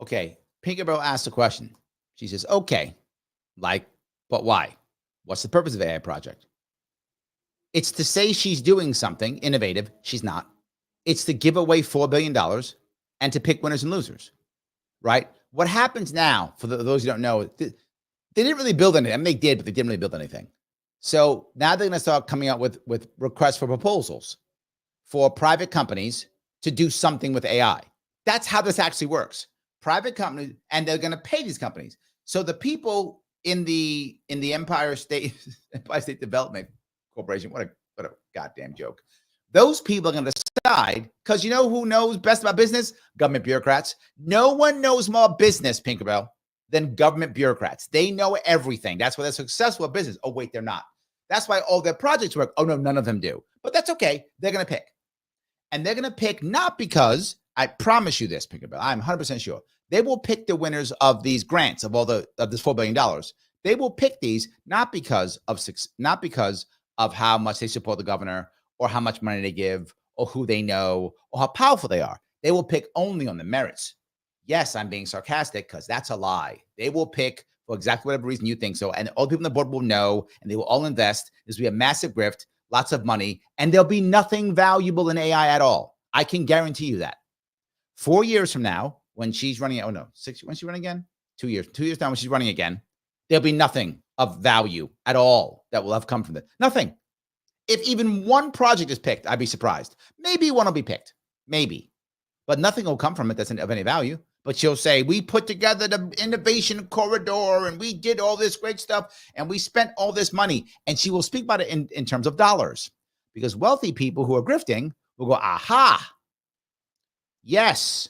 Okay. Pinkerbell asked a question. She says, okay, but why? What's the purpose of the AI project? It's to say she's doing something innovative. She's not. It's to give away $4 billion and to pick winners and losers. right? What happens now, for those who don't know, they didn't really build anything. I mean, they did, but they didn't really build anything. So now they're going to start coming out with requests for proposals for private companies to do something with AI. That's how this actually works. Private companies, and they're going to pay these companies. So the people in the Empire State Development Corporation, what a goddamn joke. Those people are going to decide, because you know who knows best about business? Government bureaucrats. No one knows more business, Pinkerbell, than government bureaucrats. They know everything. That's why they're successful at business. Oh, wait, they're not. That's why all their projects work. Oh, no, none of them do. But that's okay. They're going to pick. And they're going to pick not because, I promise you this, Pinkerbell, I'm 100% sure, they will pick the winners of these grants, of this $4 billion. They will pick these not because of how much they support the governor, or how much money they give, or who they know, or how powerful they are. They will pick only on the merits. Yes, I'm being sarcastic, because that's a lie. They will pick for exactly whatever reason you think so. And all the people on the board will know, and they will all invest. This will be a massive grift, lots of money, and there'll be nothing valuable in AI at all. I can guarantee you that. 4 years from now, when she's running, oh no, 6, when's she running again? 2 years. 2 years now when she's running again, there'll be nothing of value at all that will have come from it. Nothing. If even one project is picked, I'd be surprised. Maybe one will be picked. Maybe. But nothing will come from it that's of any value. But she'll say, we put together the innovation corridor, and we did all this great stuff, and we spent all this money. And she will speak about it in terms of dollars. Because wealthy people who are grifting will go, aha, yes,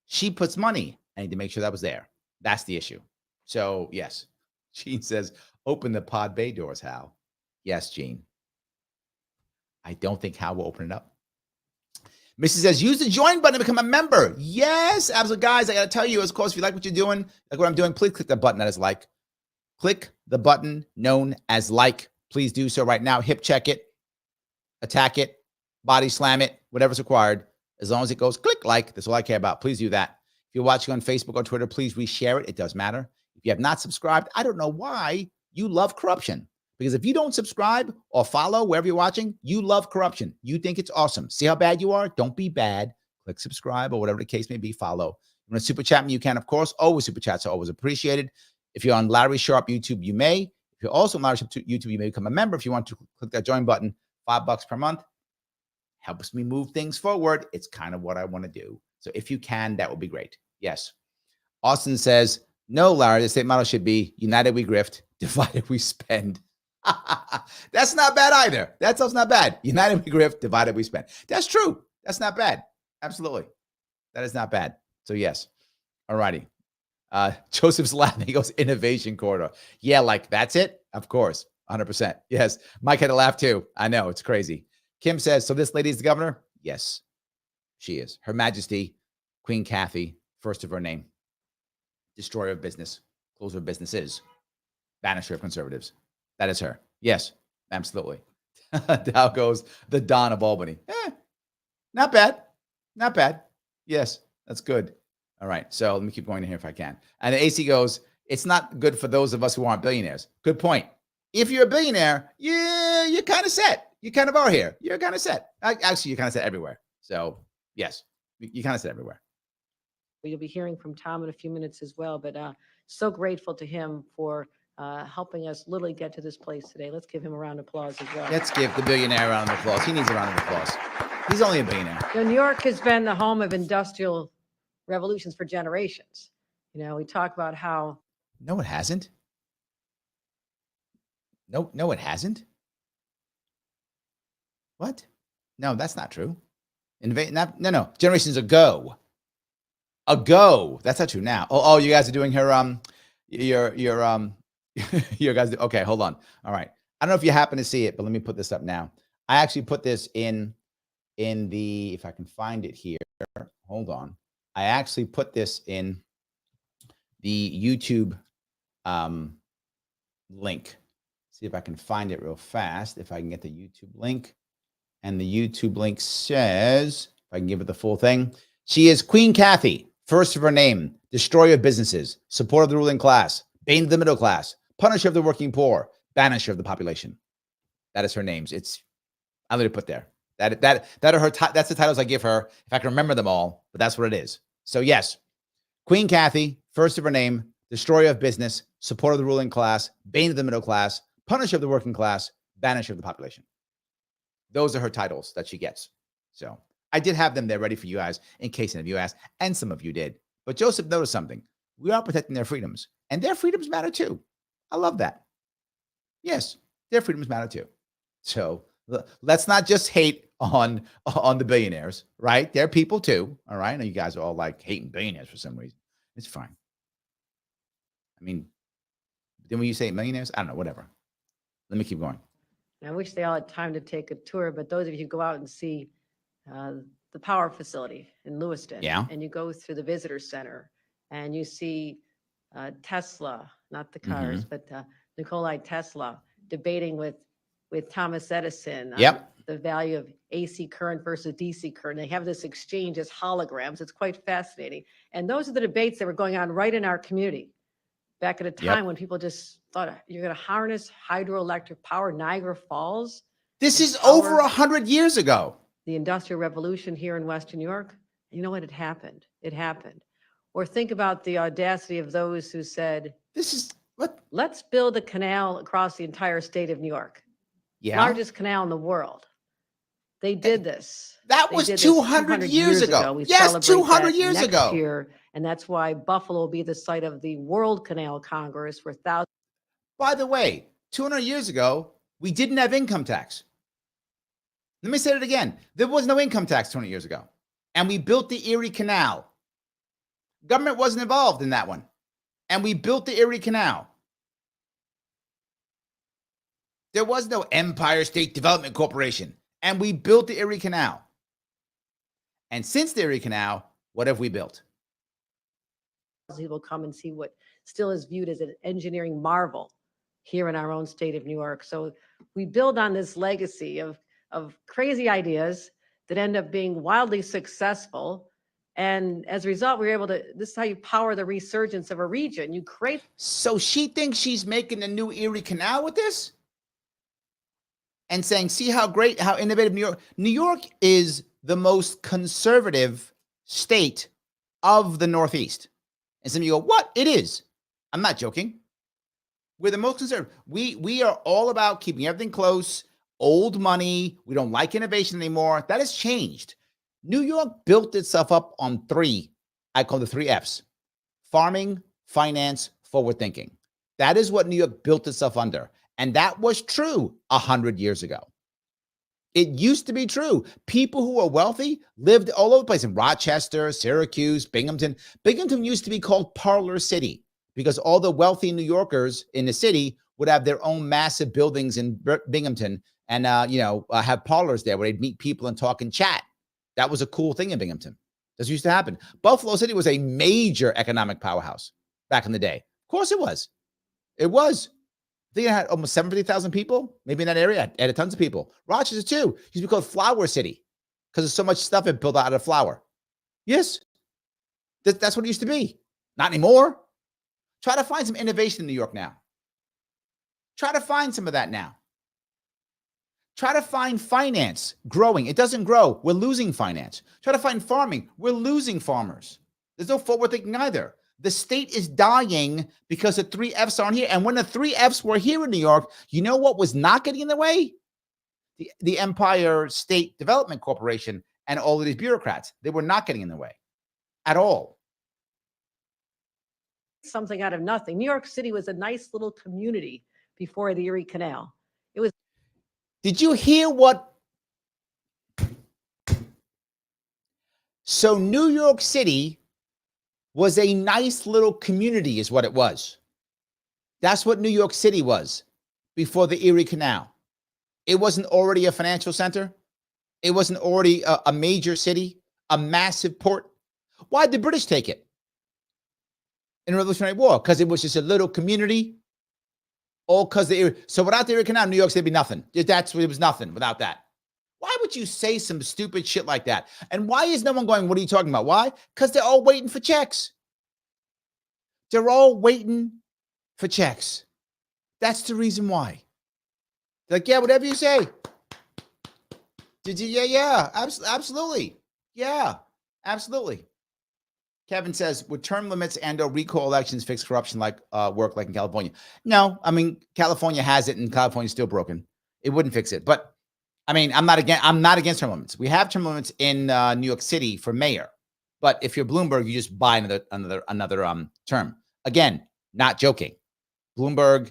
she puts money. I need to make sure that was there. That's the issue. So, yes. Gene says, open the pod bay doors, Hal. Yes, Gene. I don't think Hal will open it up. Mrs. says, use the join button to become a member. Yes, absolutely. Guys, I got to tell you, of course, if you like what you're doing, like what I'm doing, please click the button that is like. Click the button known as like. Please do so right now. Hip check it, attack it, body slam it, whatever's required. As long as it goes click like, that's all I care about. Please do that. If you're watching on Facebook or Twitter, please reshare it. It does matter. If you have not subscribed, I don't know why you love corruption. Because if you don't subscribe or follow wherever you're watching, you love corruption. You think it's awesome. See how bad you are? Don't be bad. Click subscribe or whatever the case may be. Follow. You want to super chat me? You can, of course. Always super chats are always appreciated. If you're on Larry Sharpe YouTube, you may. If you're also on Larry Sharpe YouTube, you may become a member. If you want to click that join button, $5 per month. Helps me move things forward. It's kind of what I want to do. So if you can, that would be great. Yes. Austin says, no, Larry, the state motto should be united we grift, divided we spend. That's not bad either. That's also not bad. United we grift, divided we spend. That's true. That's not bad. Absolutely. That is not bad. So yes. All righty. Joseph's laughing. He goes, innovation corridor. Yeah, like that's it? Of course. 100%. Yes. Mike had a laugh too. I know. It's crazy. Kim says, so this lady is the governor? Yes, she is. Her Majesty, Queen Kathy, first of her name. Destroyer of business. Closer of businesses. Banisher of conservatives. That is her. Yes, absolutely. Dow goes, the Don of Albany. Not bad. Not bad. Yes, that's good. All right, so let me keep going in here if I can. And AC goes, it's not good for those of us who aren't billionaires. Good point. If you're a billionaire, yeah, you're kind of set. You kind of are here. You're kind of set. Actually, you're kind of set everywhere. So, yes, you kind of set everywhere. You'll be hearing from Tom in a few minutes as well, but so grateful to him for helping us literally get to this place today. Let's give him a round of applause as well. Let's give the billionaire a round of applause. He needs a round of applause. He's only a billionaire. New York has been the home of industrial revolutions for generations. You know, we talk about how. No, it hasn't. No, it hasn't. What? No, that's not true. No. Generations ago. That's not true now. Oh, you guys are doing her you guys. Okay, hold on. All right. I don't know if you happen to see it, but let me put this up now. I actually put this in the, if I can find it here. Hold on. I actually put this in the YouTube link. See if I can find it real fast. If I can get the YouTube link. And the YouTube link says, if I can give it the full thing, she is Queen Kathy, first of her name, destroyer of businesses, supporter of the ruling class, bane of the middle class, punisher of the working poor, banisher of the population. That is her names. I'm going to put there. That are her. That's the titles I give her. If I can remember them all, but that's what it is. So yes, Queen Kathy, first of her name, destroyer of business, supporter of the ruling class, bane of the middle class, punisher of the working class, banisher of the population. Those are her titles that she gets. So I did have them there ready for you guys in case any of you asked, and some of you did. But Joseph noticed something. We are protecting their freedoms, and their freedoms matter too. I love that. Yes, their freedoms matter too. So let's not just hate on the billionaires, right? They're people too, all right? I know you guys are all like hating billionaires for some reason. It's fine. I mean, then when you say millionaires, I don't know, whatever. Let me keep going. I wish they all had time to take a tour, but those of you who go out and see the power facility in Lewiston, Yeah. and you go through the visitor center and you see Tesla, not the cars, but Nikola Tesla debating with Thomas Edison on the value of AC current versus DC current. They have this exchange as holograms. It's quite fascinating. And those are the debates that were going on right in our community back at a time when people just thought, you're going to harness hydroelectric power, Niagara Falls. This is over 100 years ago. The Industrial Revolution here in Western New York. You know what? It happened. It happened. Or think about the audacity of those who said, this is what? Let's build a canal across the entire state of New York. Yeah. Largest canal in the world. They did this. That was 200 years ago. We yes, 200 years next ago. Year, and that's why Buffalo will be the site of the World Canal Congress for thousands. By the way, 200 years ago, we didn't have income tax. Let me say it again. There was no income tax 20 years ago. And we built the Erie Canal. Government wasn't involved in that one. And we built the Erie Canal. There was no Empire State Development Corporation. And we built the Erie Canal. And since the Erie Canal, what have we built? People come and see what still is viewed as an engineering marvel here in our own state of New York. So we build on this legacy of crazy ideas that end up being wildly successful. And as a result, we're able to, this is how you power the resurgence of a region. You create. So she thinks she's making a new Erie Canal with this? And saying, see how great, how innovative New York is the most conservative state of the Northeast. And some of you go, what? It is. I'm not joking. We're the most conservative. We are all about keeping everything close, old money. We don't like innovation anymore. That has changed. New York built itself up on three. I call the 3 F's. Farming, finance, forward thinking. That is what New York built itself under. And that was true 100 years ago. It used to be true. People who were wealthy lived all over the place in Rochester, Syracuse, Binghamton. Binghamton used to be called Parlor City because all the wealthy New Yorkers in the city would have their own massive buildings in Binghamton and, have parlors there where they'd meet people and talk and chat. That was a cool thing in Binghamton. This used to happen. Buffalo City was a major economic powerhouse back in the day. Of course it was. It was. I think it had almost 70,000 people, maybe in that area. It had tons of people. Rochester, too, used to be called Flower City because there's so much stuff it built out of flour. Yes, that's what it used to be. Not anymore. Try to find some innovation in New York now. Try to find some of that now. Try to find finance growing. It doesn't grow. We're losing finance. Try to find farming. We're losing farmers. There's no forward thinking either. The state is dying because the 3 F's aren't here. And when the 3 F's were here in New York, you know what was not getting in the way? The Empire State Development Corporation and all of these bureaucrats. They were not getting in the way at all. Something out of nothing. New York City was a nice little community before the Erie Canal. It was. Did you hear what? So New York City was a nice little community is what it was. That's what New York City was before the Erie Canal. It wasn't already a financial center. It wasn't already a major city, a massive port. Why did the British take it in the Revolutionary War? Because it was just a little community. All because the Erie. So without the Erie Canal, New York City would be nothing. It was nothing without that. Why would you say some stupid shit like that? And why is no one going, what are you talking about? Why? Because they're all waiting for checks. They're all waiting for checks. That's the reason why. They're like, yeah, whatever you say. Did you? Yeah, absolutely. Yeah, absolutely. Kevin says, would term limits and or recall elections fix corruption like work like in California? No, I mean, California has it and California's still broken. It wouldn't fix it. But I mean, I'm not against term limits. We have term limits in New York City for mayor. But if you're Bloomberg, you just buy another term. Again, not joking. Bloomberg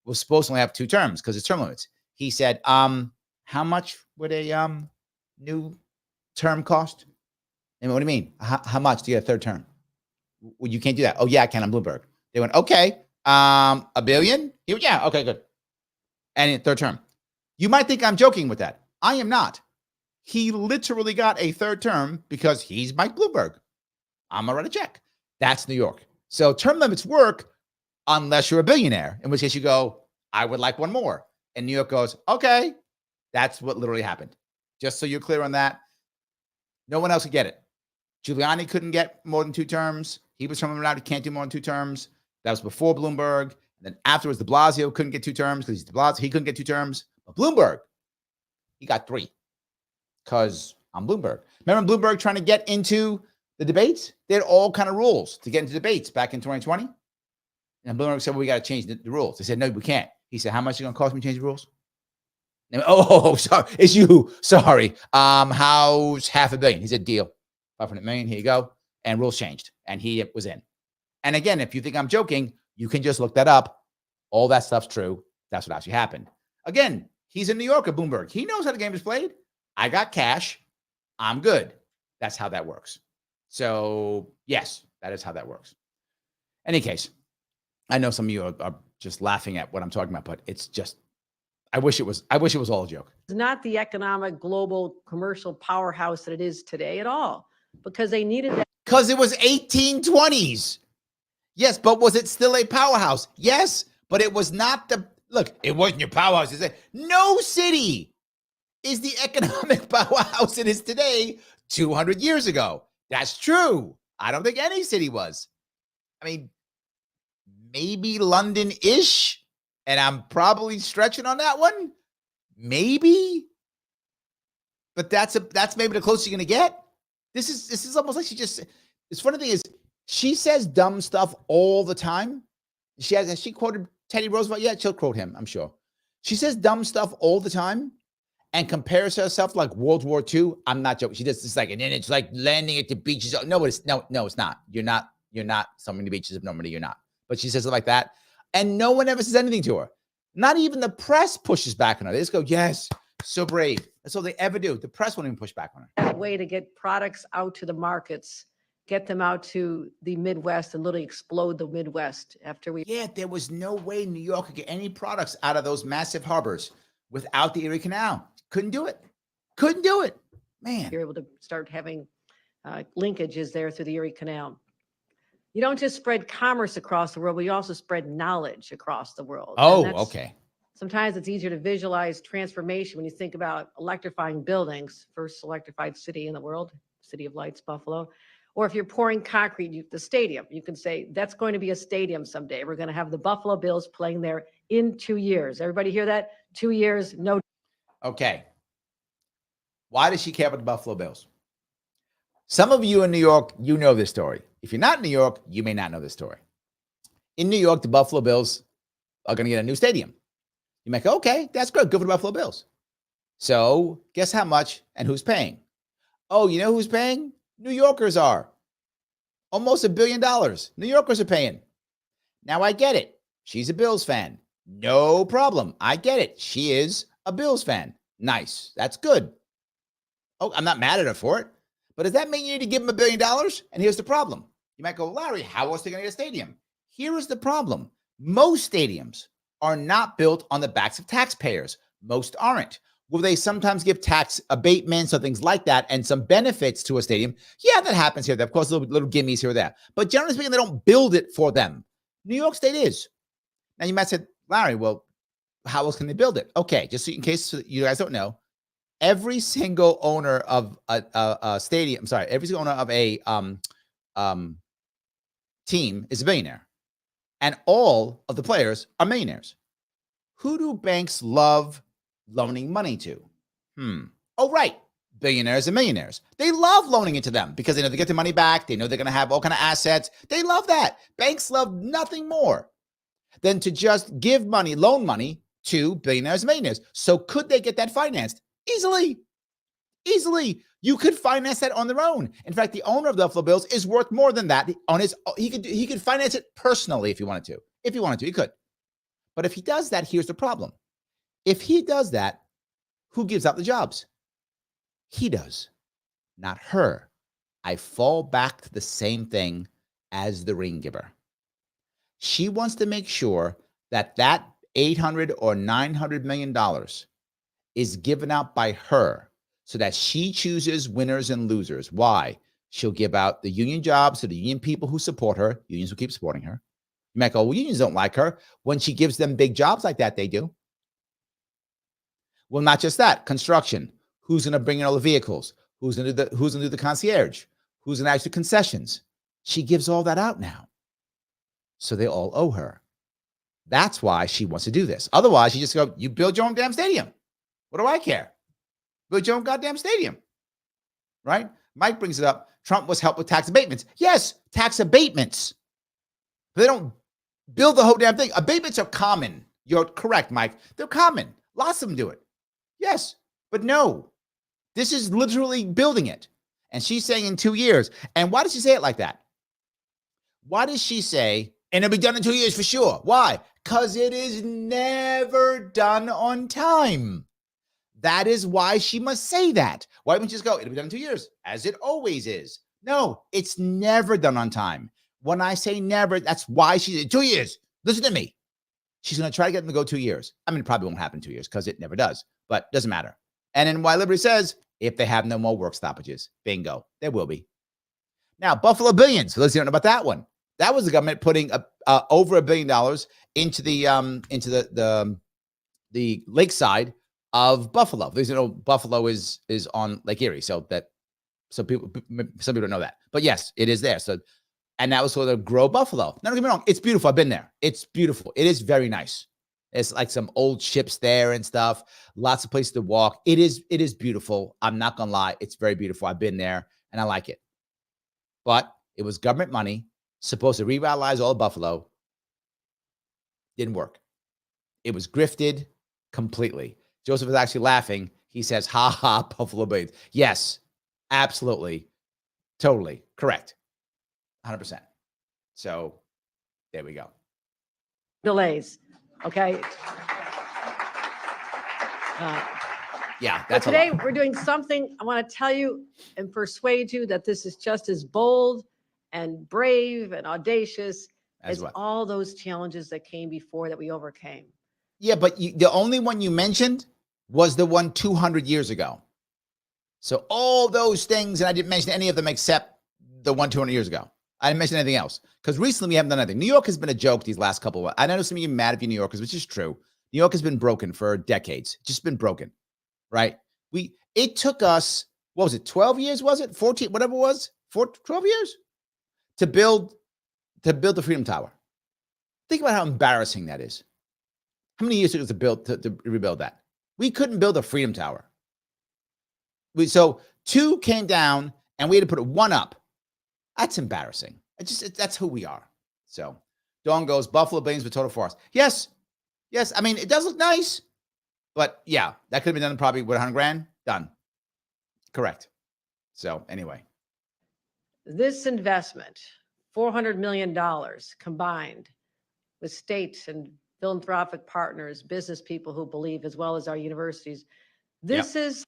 was supposed to only have 2 terms because it's term limits. He said, how much would a new term cost? And what do you mean? How much do you get a 3rd term? Well, you can't do that. Oh, yeah, I can. I'm Bloomberg. They went, okay, $1 billion? Yeah, okay, good. And 3rd term. You might think I'm joking with that. I am not. He literally got a 3rd term because he's Mike Bloomberg. I'm going to write a check. That's New York. So term limits work unless you're a billionaire, in which case you go, I would like one more. And New York goes, okay. That's what literally happened. Just so you're clear on that. No one else could get it. Giuliani couldn't get more than 2 terms. He was term out. He can't do more than 2 terms. That was before Bloomberg. And then afterwards, de Blasio couldn't get 2 terms because he's de Blasio. He couldn't get 2 terms. But Bloomberg, he got 3 because I'm Bloomberg. Remember Bloomberg trying to get into the debates? They had all kind of rules to get into debates back in 2020. And Bloomberg said, well, we got to change the rules. They said, no, we can't. He said, how much is it going to cost me to change the rules? They went, oh, sorry. It's you. Sorry. How's $500 million? He said, deal. 500 million. Here you go. And rules changed. And he was in. And again, if you think I'm joking, you can just look that up. All that stuff's true. That's what actually happened. Again, he's in New York at Bloomberg. He knows how the game is played. I got cash. I'm good. That's how that works. So yes, that is how that works. Any case, I know some of you are just laughing at what I'm talking about, but it's just, I wish it was all a joke. It's not the economic global commercial powerhouse that it is today at all, because they needed that. Because it was 1820s. Yes, but was it still a powerhouse? Yes, but it was not look, it wasn't your powerhouse. Is it? No city is the economic powerhouse it is today 200 years ago. That's true. I don't think any city was. I mean, maybe London-ish, and I'm probably stretching on that one. Maybe. But that's maybe the closest you're going to get. This is almost like this funny thing is she says dumb stuff all the time. Has she quoted Teddy Roosevelt yet? She'll quote him, I'm sure. She says dumb stuff all the time and compares herself to like World War II. I'm not joking. She does this like, and then it's like landing at the beaches. No, it's not. You're not swimming the beaches of Normandy. You're not. But she says it like that. And no one ever says anything to her. Not even the press pushes back on her. They just go, yes, so brave. That's all they ever do. The press won't even push back on her. That way to get products out to the markets, get them out to the Midwest and literally explode the Midwest after we. Yeah, there was no way New York could get any products out of those massive harbors without the Erie Canal. Couldn't do it. Man. You're able to start having linkages there through the Erie Canal. You don't just spread commerce across the world, but you also spread knowledge across the world. Oh, okay. Sometimes it's easier to visualize transformation when you think about electrifying buildings, first electrified city in the world, City of Lights, Buffalo. Or if you're pouring concrete, the stadium, you can say, that's going to be a stadium someday. We're going to have the Buffalo Bills playing there in 2 years. Everybody hear that? 2 years, no. Okay. Why does she care about the Buffalo Bills? Some of you in New York, you know this story. If you're not in New York, you may not know this story. In New York, the Buffalo Bills are going to get a new stadium. You might go, okay, that's good. Good for the Buffalo Bills. So guess how much and who's paying? Oh, you know who's paying? New Yorkers are. Almost $1 billion. New Yorkers are paying. Now I get it. She's a Bills fan. No problem. I get it. She is a Bills fan. Nice. That's good. Oh, I'm not mad at her for it. But does that mean you need to give them $1 billion? And here's the problem. You might go, Larry, how else are they going to get a stadium? Here is the problem. Most stadiums are not built on the backs of taxpayers. Most aren't. Will they sometimes give tax abatements or things like that and some benefits to a stadium? Yeah, that happens here. Of course, little gimmies here or there. But generally speaking, they don't build it for them. New York State is. Now, you might say, Larry, well, how else can they build it? Okay, just so in case you guys don't know, every single owner of a stadium, every single owner of a team is a billionaire. And all of the players are millionaires. Who do banks love loaning money to? Oh, right. billionaires and millionaires. They love loaning it to them because they know they get the money back. They know they're going to have all kind of assets. They love that. Banks love nothing more than to just give money, loan money to billionaires and millionaires. So could they get that financed? Easily. Easily. You could finance that on their own. In fact, the owner of the Buffalo Bills is worth more than that. He could finance it personally if he wanted to. If he wanted to, he could. But if he does that, here's the problem. If he does that, who gives out the jobs? He does, not her. I fall back to the same thing as the ring giver. She wants to make sure that that $800 or $900 million is given out by her so that she chooses winners and losers. Why? She'll give out the union jobs to the union people who support her. Unions will keep supporting her. You might go, well, unions don't like her. When she gives them big jobs like that, they do. Well, not just that. Construction. Who's going to bring in all the vehicles? Who's going to do the concierge? Who's going to actually concessions? She gives all that out now. So they all owe her. That's why she wants to do this. Otherwise, she just go, you build your own damn stadium. What do I care? Build your own goddamn stadium. Right? Mike brings it up. Trump was helped with tax abatements. Yes, tax abatements. But they don't build the whole damn thing. Abatements are common. You're correct, Mike. They're common. Lots of them do it. Yes, but no. This is literally building it. And she's saying in 2 years. And why does she say it like that? Why does she say, and it'll be done in 2 years for sure? Why? Because it is never done on time. That is why she must say that. Why wouldn't she just go, it'll be done in 2 years, as it always is? No, it's never done on time. When I say never, that's why she's in 2 years. Listen to me. She's going to try to get them to go 2 years. I mean, it probably won't happen in 2 years because it never does, but doesn't matter. And then why Liberty says, if they have no more work stoppages, bingo, there will be. Now, Buffalo Billions. So let's hear about that one. That was the government putting over $1 billion into the lakeside of Buffalo. Because, you know, Buffalo is on Lake Erie, so some people don't know that, but yes, it is there. So, and that was sort of grow Buffalo. Now, don't get me wrong, it's beautiful. I've been there. It's beautiful. It is very nice. It's like some old ships there and stuff. Lots of places to walk. It is beautiful. I'm not gonna lie, it's very beautiful. I've been there and I like it. But it was government money, supposed to revitalize all of Buffalo. Didn't work. It was grifted completely. Joseph is actually laughing. He says, ha ha, Buffalo Billions. Yes, absolutely. Totally correct. 100%. So there we go. Delays. Okay. Yeah, But that's today we're doing something I want to tell you and persuade you that this is just as bold and brave and audacious as all those challenges that came before that we overcame. Yeah, but the only one you mentioned was the one 200 years ago. So all those things, and I didn't mention any of them except the one 200 years ago. I didn't mention anything else because recently we haven't done anything. New York has been a joke these last couple of. I know some of you are mad at you New Yorkers, which is true. New York has been broken for decades. Just been broken, right? It took us, what was it, 12 years? Was it 14? Whatever it was, 12 years to build the Freedom Tower. Think about how embarrassing that is. How many years it took to rebuild that? We couldn't build a Freedom Tower. So 2 came down and we had to put 1 up. That's embarrassing. That's who we are. So Dawn goes, Buffalo Billions with total force. Yes. I mean, it does look nice, but yeah, that could have been done probably with $100,000. Done. Correct. So anyway. This investment, $400 million combined with states and philanthropic partners, business people who believe, as well as our universities. This is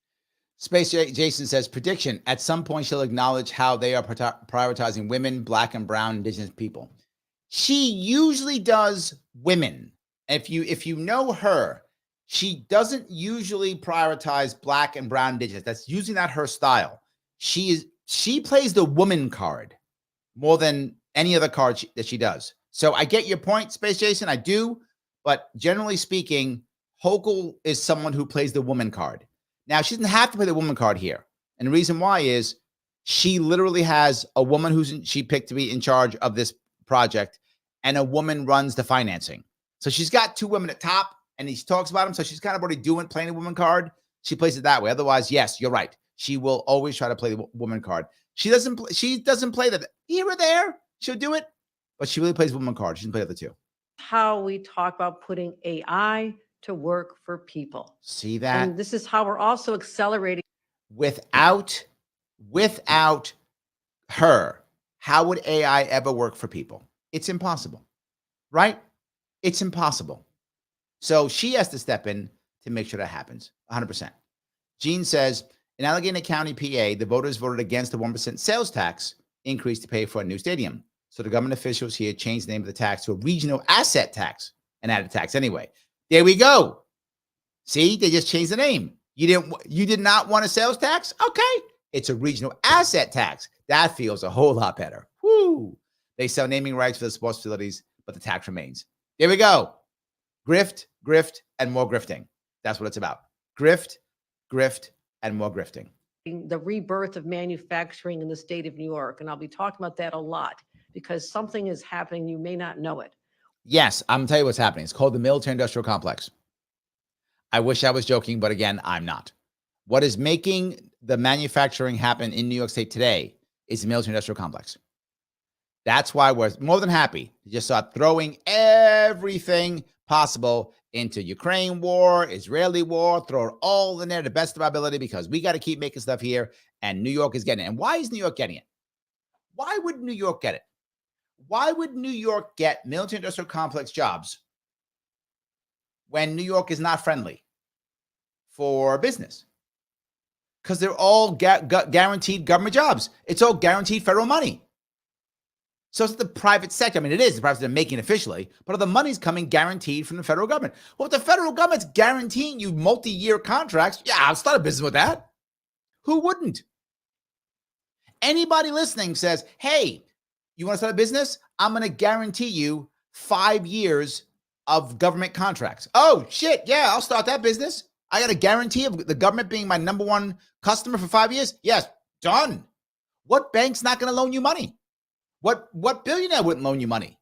Space Jason says, prediction, at some point she'll acknowledge how they are prioritizing women, Black and brown, indigenous people. She usually does women. If you know her, she doesn't usually prioritize Black and brown, indigenous. That's usually not her style. She plays the woman card more than any other card that she does. So I get your point, Space Jason, I do. But generally speaking, Hochul is someone who plays the woman card. Now, she doesn't have to play the woman card here. And the reason why is she literally has a woman she picked to be in charge of this project, and a woman runs the financing. So she's got 2 women at top, and she talks about them. So she's kind of already playing the woman card. She plays it that way. Otherwise, yes, you're right. She will always try to play the woman card. She doesn't play that here or there. She'll do it, but she really plays woman card. She doesn't play the other two. How we talk about putting AI to work for people. See that? And this is how we're also accelerating. Without her, how would AI ever work for people? It's impossible, right? It's impossible. So she has to step in to make sure that happens 100%. Gene says, in Allegheny County, PA, the voters voted against the 1% sales tax increase to pay for a new stadium. So the government officials here changed the name of the tax to a regional asset tax and added tax anyway. There we go. See, they just changed the name. You did not want a sales tax? Okay. It's a regional asset tax. That feels a whole lot better. Woo. They sell naming rights for the sports facilities, but the tax remains. There we go. Grift, and more grifting. That's what it's about. Grift, and more grifting. The rebirth of manufacturing in the state of New York. And I'll be talking about that a lot because something is happening. You may not know it. Yes, I'm going to tell you what's happening. It's called the military industrial complex. I wish I was joking, but again, I'm not. What is making the manufacturing happen in New York State today is the military industrial complex. That's why we're more than happy to just start throwing everything possible into Ukraine war, Israeli war, throw it all in there to the best of our ability because we got to keep making stuff here and New York is getting it. And why is New York getting it? Why would New York get it? Why would New York get military industrial complex jobs when New York is not friendly for business? Because they're all guaranteed government jobs. It's all guaranteed federal money. So it's the private sector. I mean, it is the private sector making officially, but all the money's coming guaranteed from the federal government. Well, if the federal government's guaranteeing you multi-year contracts, yeah, I'll start a business with that. Who wouldn't? Anybody listening says, hey, you want to start a business? I'm going to guarantee you 5 years of government contracts. Oh, shit. Yeah, I'll start that business. I got a guarantee of the government being my number one customer for 5 years. Yes, done. What bank's not going to loan you money? What billionaire wouldn't loan you money?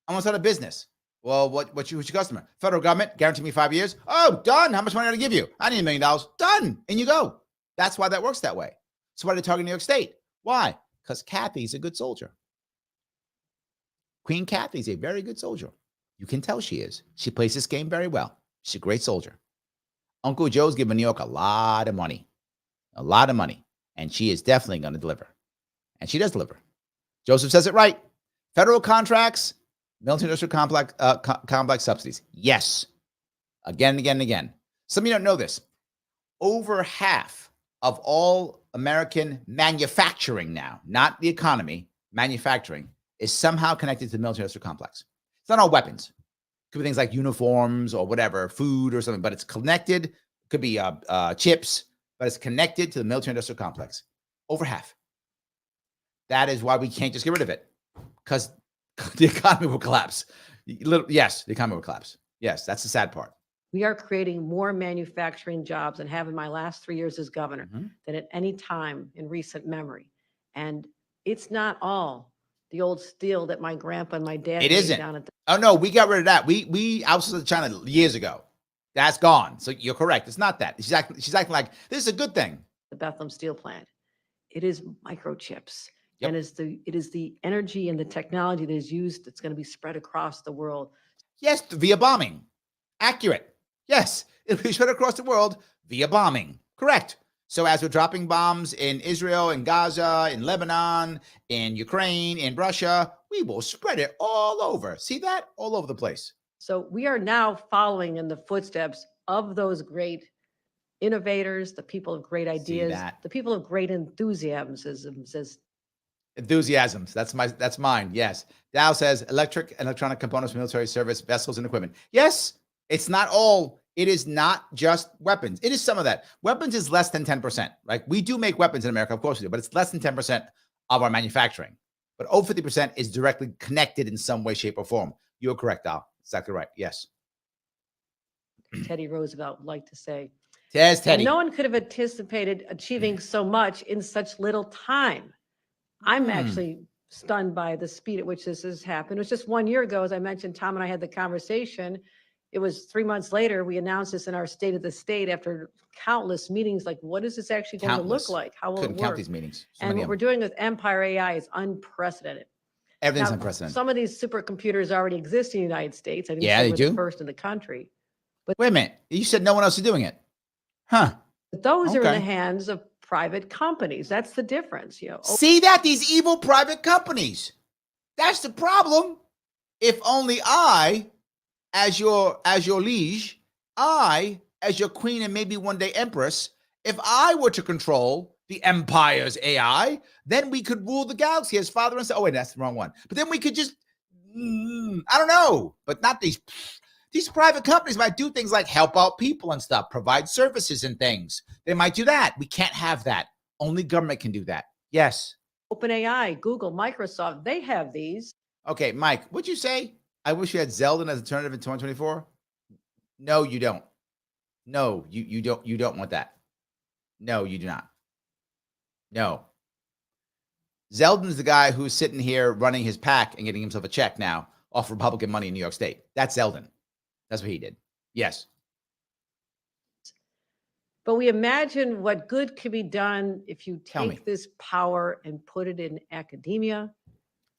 I want to start a business. Well, what's your customer? Federal government, guarantee me 5 years. Oh, done. How much money am I going to give you? I need $1 million. Done. And you go. That's why that works that way. So why are they targeting New York State? Why? Because Kathy's a good soldier. Queen Kathy's a very good soldier. You can tell she is. She plays this game very well. She's a great soldier. Uncle Joe's giving New York a lot of money. And she is definitely going to deliver. And she does deliver. Joseph says it right. Federal contracts, military industrial complex subsidies. Yes. Again and again and again. Some of you don't know this. Over half of all American manufacturing now, not the economy, manufacturing, is somehow connected to the military industrial complex. It's not all weapons. It could be things like uniforms or whatever, food or something, but it's connected. It could be chips, but it's connected to the military industrial complex. Over half. That is why we can't just get rid of it, because the economy will collapse. Yes, the economy will collapse. Yes, that's the sad part. We are creating more manufacturing jobs and have in my last 3 years as governor than at any time in recent memory. And it's not all the old steel that my grandpa and my dad It made isn't. down at the Oh, no, we got rid of that. We outsourced to China years ago. That's gone. So you're correct. It's not that. She's acting like this is a good thing. Bethlehem steel plant. It is microchips. Yep. And it is the energy and the technology that is used that's going to be spread across the world. Yes, via bombing. Accurate. Yes, it'll be spread across the world via bombing. Correct. So as we're dropping bombs in Israel, in Gaza, in Lebanon, in Ukraine, in Russia, we will spread it all over. See that? All over the place. So we are now following in the footsteps of those great innovators, the people of great ideas, the people of great enthusiasms. Enthusiasms. That's mine. Yes. Dow says electronic components for military service vessels and equipment. Yes, it's not all. It is not just weapons. It is some of that. Weapons is less than 10%, right? We do make weapons in America, of course we do, but it's less than 10% of our manufacturing. But over 50% is directly connected in some way, shape, or form. You're correct, Dow. Exactly right. Yes. Teddy Roosevelt would like to say. Yes, Teddy. No one could have anticipated achieving so much in such little time. I'm actually stunned by the speed at which this has happened. It was just 1 year ago, as I mentioned, Tom and I had the conversation, it was 3 months later, we announced this in our State of the State after countless meetings, like, what is this actually going to Countless. look like? How will Couldn't it count work? these meetings. So And many what of we're them. doing with Empire AI is unprecedented. Everything's Now, unprecedented. some of these supercomputers already exist in the United States. I didn't Yeah, say they we're do. the first in the country. Wait a minute. You said no one else is doing it. Huh. But those are in the Okay. hands of private companies. That's the difference. See that? These evil private companies. That's the problem. If only I, as your liege, I, as your queen and maybe one day empress, if I were to control the empire's AI, then we could rule the galaxy as father and son. Oh, wait, that's the wrong one. But then we could just, I don't know, but not these. These private companies might do things like help out people and stuff, provide services and things. They might do that. We can't have that. Only government can do that. Yes. OpenAI, Google, Microsoft, they have these. Okay, Mike, what'd you say? I wish you had Zelda as an alternative in 2024. No, you don't. No, you don't. You don't want that. No, you do not. No. Zeldin's the guy who's sitting here running his PAC and getting himself a check now off Republican money in New York State. That's Zeldin. That's what he did. Yes. But we imagine what good could be done if you Tell me. take this power and put it in academia.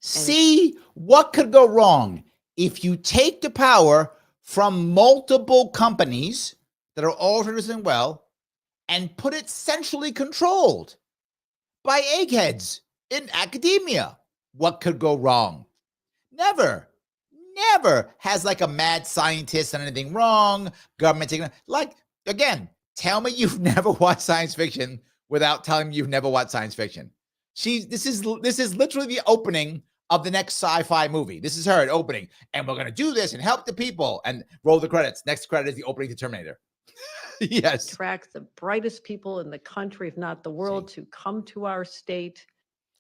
See what could go wrong if you take the power from multiple companies that are all doing well and put it centrally controlled by eggheads in academia. What could go wrong? Never has like a mad scientist done anything wrong. Government taking, like, again, tell me you've never watched science fiction without telling me you've never watched science fiction. This is literally the opening of the next sci-fi movie. This is her opening, and we're gonna do this and help the people and roll the credits. Next credit is the opening to Terminator. Yes. Attract the brightest people in the country, if not the world, to come to our state.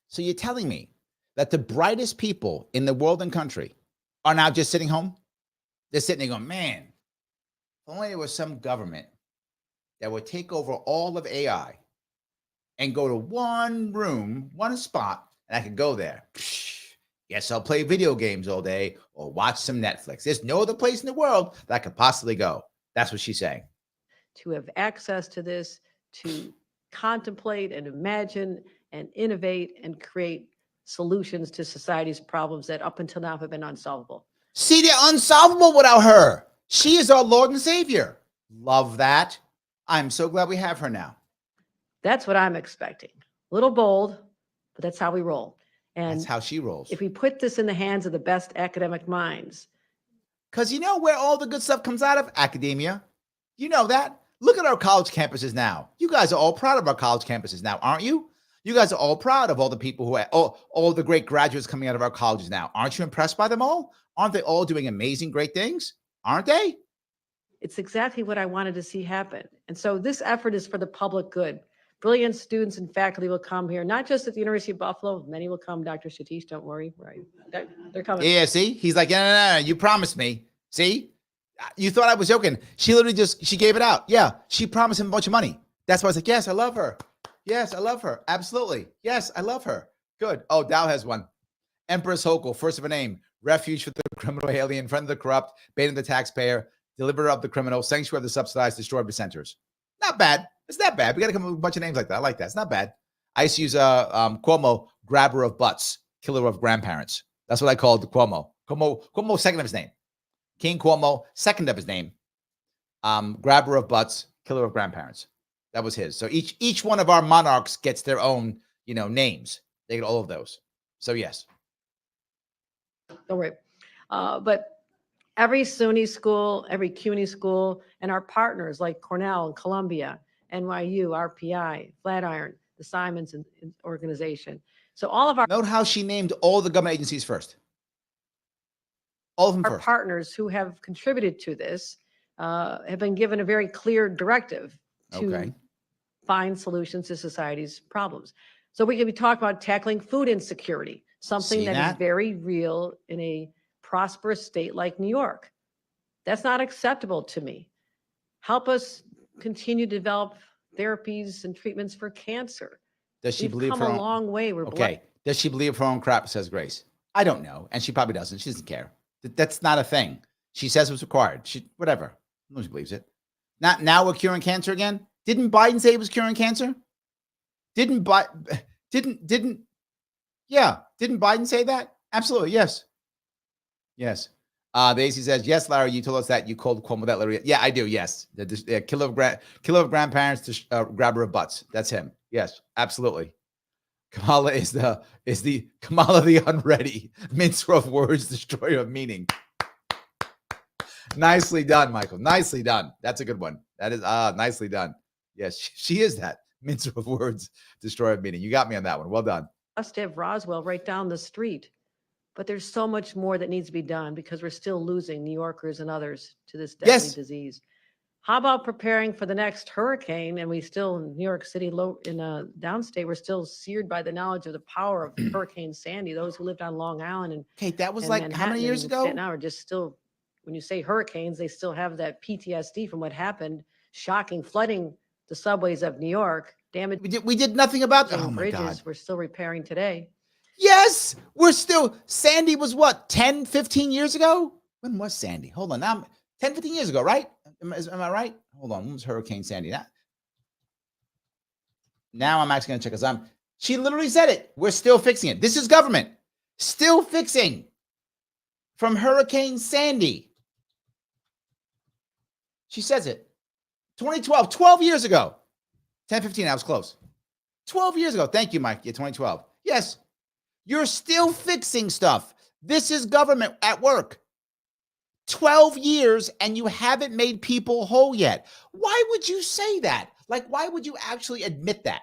So you're telling me that the brightest people in the world and country are now just sitting home? They're sitting there going, man, if only there was some government that would take over all of AI and go to one room, one spot, and I could go there. Guess I'll play video games all day or watch some Netflix. There's no other place in the world that I could possibly go. That's what she's saying. To have access to this, to contemplate and imagine and innovate and create solutions to society's problems that up until now have been unsolvable. See, they're unsolvable without her. She is our Lord and Savior. Love that. I'm so glad we have her now. That's what I'm expecting. A little bold, but that's how we roll. And that's how she rolls. If we put this in the hands of the best academic minds. Because you know where all the good stuff comes out of? Academia. You know that. Look at our college campuses now. You guys are all proud of our college campuses now, aren't you? You guys are all proud of all the people who are all the great graduates coming out of our colleges now. Aren't you impressed by them all? Aren't they all doing amazing, great things? Aren't they? It's exactly what I wanted to see happen. And so this effort is for the public good. Brilliant students and faculty will come here, not just at the University of Buffalo. Many will come, Dr. Satish, don't worry. Right? They're coming. Yeah, see? He's like, no, you promised me. See? You thought I was joking. She literally she gave it out. Yeah, she promised him a bunch of money. That's why I was like, yes, I love her. Yes, I love her. Absolutely. Yes, I love her. Good. Oh, Dow has one. Empress Hochul, first of a name, refuge for the criminal alien, friend of the corrupt, bane of the taxpayer, deliverer of the criminal, sanctuary of the subsidized, destroyer of dissenters. Not bad. It's not bad. We got to come up with a bunch of names like that. I like that. It's not bad. I used to use Cuomo, grabber of butts, killer of grandparents. That's what I called Cuomo. Cuomo, second of his name. King Cuomo, second of his name. Grabber of butts, killer of grandparents. That was his. So each one of our monarchs gets their own, names. They get all of those. So yes. Don't worry. But every SUNY school, every CUNY school, and our partners like Cornell and Columbia, NYU, RPI, Flatiron, the Simons organization. So all of our note how she named all the government agencies first. All of them first. Partners who have contributed to this have been given a very clear directive to find solutions to society's problems. So we can be talking about tackling food insecurity, something that is very real in a prosperous state like New York. That's not acceptable to me. Help us continue to develop therapies and treatments for cancer. Does she believe come her a own? long way. Does she believe her own crap, says Grace? I don't know. And she probably doesn't. She doesn't care. That's not a thing. She says what's required. Whatever. Nobody believes it. Not now we're curing cancer again. Didn't Biden say he was curing cancer? Didn't Biden say that? Absolutely. Yes. Yes. The AC says, yes, Larry, you told us that you called Cuomo that Larry. Yeah, I do. Yes. The killer of grandparents to grabber of butts. That's him. Yes, absolutely. Kamala is the Kamala the unready, mincer of words, destroyer of meaning. Nicely done, Michael. Nicely done. That's a good one. That is nicely done. Yes, she is that mincer of words, destroyer of meaning. You got me on that one. Well done. Must have Roswell right down the street. But there's so much more that needs to be done because we're still losing New Yorkers and others to this deadly disease. How about preparing for the next hurricane? And we still, in New York City, downstate, we're still seared by the knowledge of the power of Hurricane Sandy. Those who lived on Long Island and Kate, that was like Manhattan how many years ago? Now are just still, when you say hurricanes, they still have that PTSD from what happened, shocking, flooding the subways of New York, damage. We did nothing about that. Oh my bridges God. we're still repairing today. Yes, we're still. Sandy was what, 10, 15 years ago? When was Sandy? Hold on. Now, 10, 15 years ago, right? Am I right? Hold on. When was Hurricane Sandy? Now I'm actually going to check because she literally said it. We're still fixing it. This is government. Still fixing from Hurricane Sandy. She says it. 2012, 12 years ago. 10, 15, I was close. 12 years ago. Thank you, Mike. Yeah, 2012. Yes. You're still fixing stuff. This is government at work. 12 years and you haven't made people whole yet. Why would you say that? Like, why would you actually admit that?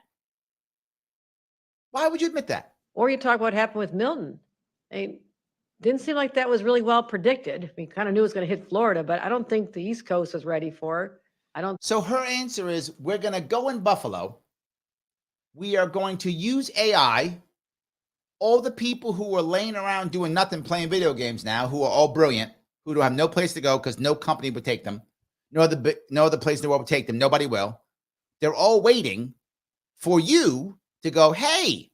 Why would you admit that? Or you talk about what happened with Milton. Didn't seem like that was really well predicted. We kind of knew it was going to hit Florida, but I don't think the East Coast was ready for it. So her answer is, we're going to go in Buffalo. We are going to use AI. All the people who are laying around doing nothing, playing video games now, who are all brilliant, who don't have no place to go because no company would take them, no other place in the world would take them. Nobody will. They're all waiting for you to go, hey,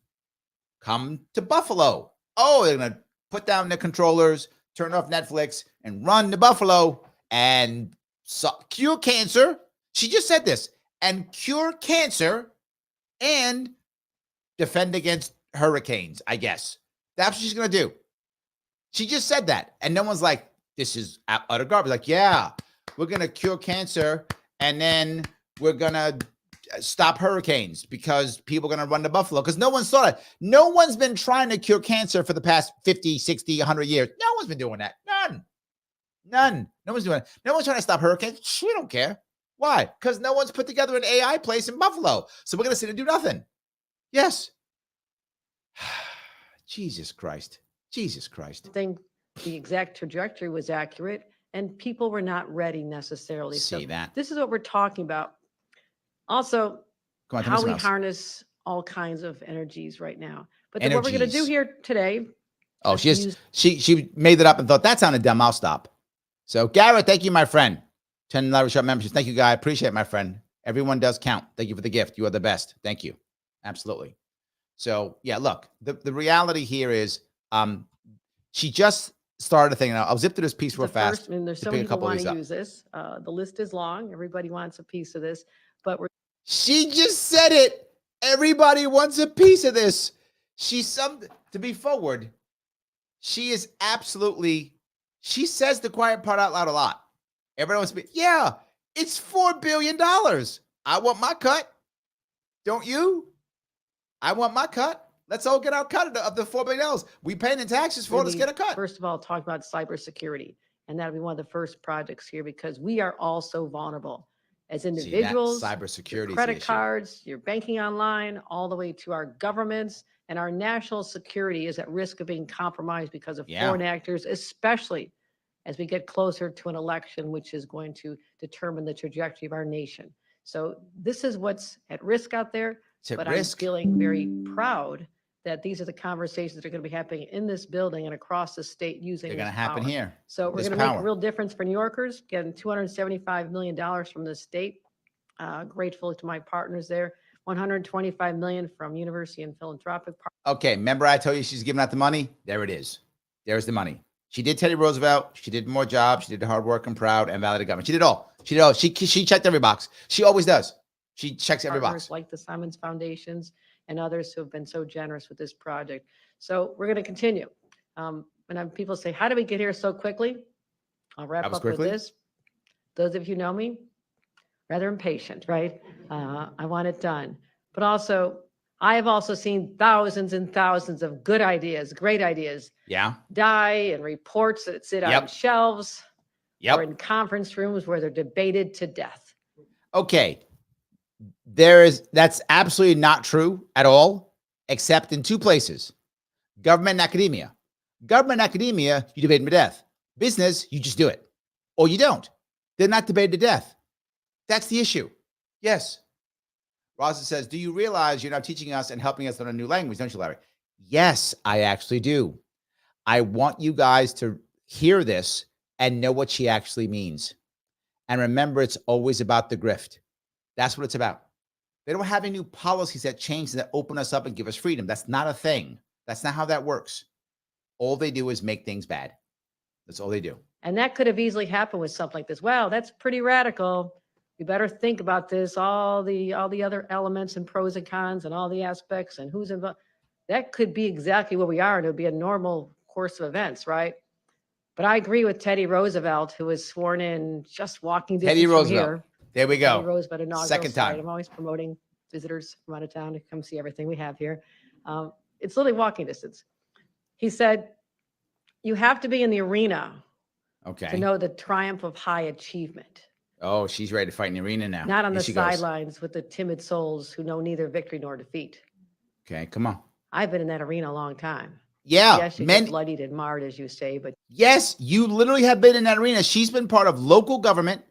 come to Buffalo. Oh, they're going to put down their controllers, turn off Netflix, and run to Buffalo and cure cancer. She just said this. And cure cancer and defend against hurricanes, I guess. That's what she's going to do. She just said that. And no one's like, this is utter garbage. Like, yeah, we're going to cure cancer and then we're going to stop hurricanes because people are going to run to Buffalo because no one's thought it. No one's been trying to cure cancer for the past 50, 60, 100 years. No one's been doing that. None. No one's doing it. No one's trying to stop hurricanes. We don't care. Why? Because no one's put together an AI place in Buffalo. So we're going to sit and do nothing. Yes. Jesus Christ. I think the exact trajectory was accurate and people were not ready necessarily. See that. This is what we're talking about. Also, how we harness all kinds of energies right now. But what we're going to do here today. Oh, she made it up and thought that sounded dumb. I'll stop. So Garrett, thank you, my friend. 10 Larry Sharpe memberships. Thank you, guy. I appreciate it, my friend. Everyone does count. Thank you for the gift. You are the best. Thank you. Absolutely. So yeah, look, the reality here is she just started a thing. Now I'll zip through this piece real fast. There's so many people want to use this. The list is long. Everybody wants a piece of this, but she just said it. Everybody wants a piece of this. She's to be forward. She is absolutely. She says the quiet part out loud a lot. Everybody wants to be. Yeah, it's $4 billion. I want my cut. Don't you? I want my cut. Let's all get our cut of the $4 billion. We paying in taxes for. Let's get a cut. First of all, talk about cybersecurity, and that'll be one of the first projects here because we are all so vulnerable as individuals. Cybersecurity, credit cards, your banking online, all the way to our governments, and our national security is at risk of being compromised because of foreign actors, especially as we get closer to an election, which is going to determine the trajectory of our nation. So this is what's at risk out there. But I'm feeling very proud that these are the conversations that are going to be happening in this building and across the state using. They're going to happen here. So we're going to make a real difference for New Yorkers, getting $275 million from the state. Grateful to my partners there. $125 million from University and Philanthropic. Okay, remember I told you she's giving out the money? There it is. There's the money. She did Teddy Roosevelt. She did more jobs. She did hard work and proud and validated government. She did all. She did all. She checked every box. She always does. She checks every Partners box. like the Simons Foundations and others who have been so generous with this project. So we're going to continue. When people say, how did we get here so quickly? I'll wrap up with this. Those of you know me, rather impatient, right? I want it done. But also, I have also seen thousands and thousands of good ideas, great ideas, die in reports that sit on shelves or in conference rooms where they're debated to death. Okay. That's absolutely not true at all, except in two places: government and academia. Government and academia, you debate them to death. Business, you just do it. Or you don't. They're not debated to death. That's the issue. Yes. Rosa says, do you realize you're now teaching us and helping us learn a new language, don't you, Larry? Yes, I actually do. I want you guys to hear this and know what she actually means. And remember, it's always about the grift. That's what it's about. They don't have any new policies that change that open us up and give us freedom. That's not a thing. That's not how that works. All they do is make things bad. That's all they do. And that could have easily happened with something like this. Wow, that's pretty radical. We better think about this, all the other elements and pros and cons and all the aspects and who's involved. That could be exactly where we are, and it would be a normal course of events, right? But I agree with Teddy Roosevelt, who was sworn in just walking distance Teddy from Roosevelt. here. There we go. Teddy Roosevelt, inaugural Second time. site. I'm always promoting visitors from out of town to come see everything we have here. It's literally walking distance. He said, you have to be in the arena to know the triumph of high achievement. Oh, she's ready to fight in the arena now. Not on the sidelines with the timid souls who know neither victory nor defeat. Okay, come on. I've been in that arena a long time. Yeah. Yes, you get bloodied and marred, as you say, but yes, you literally have been in that arena. She's been part of local government,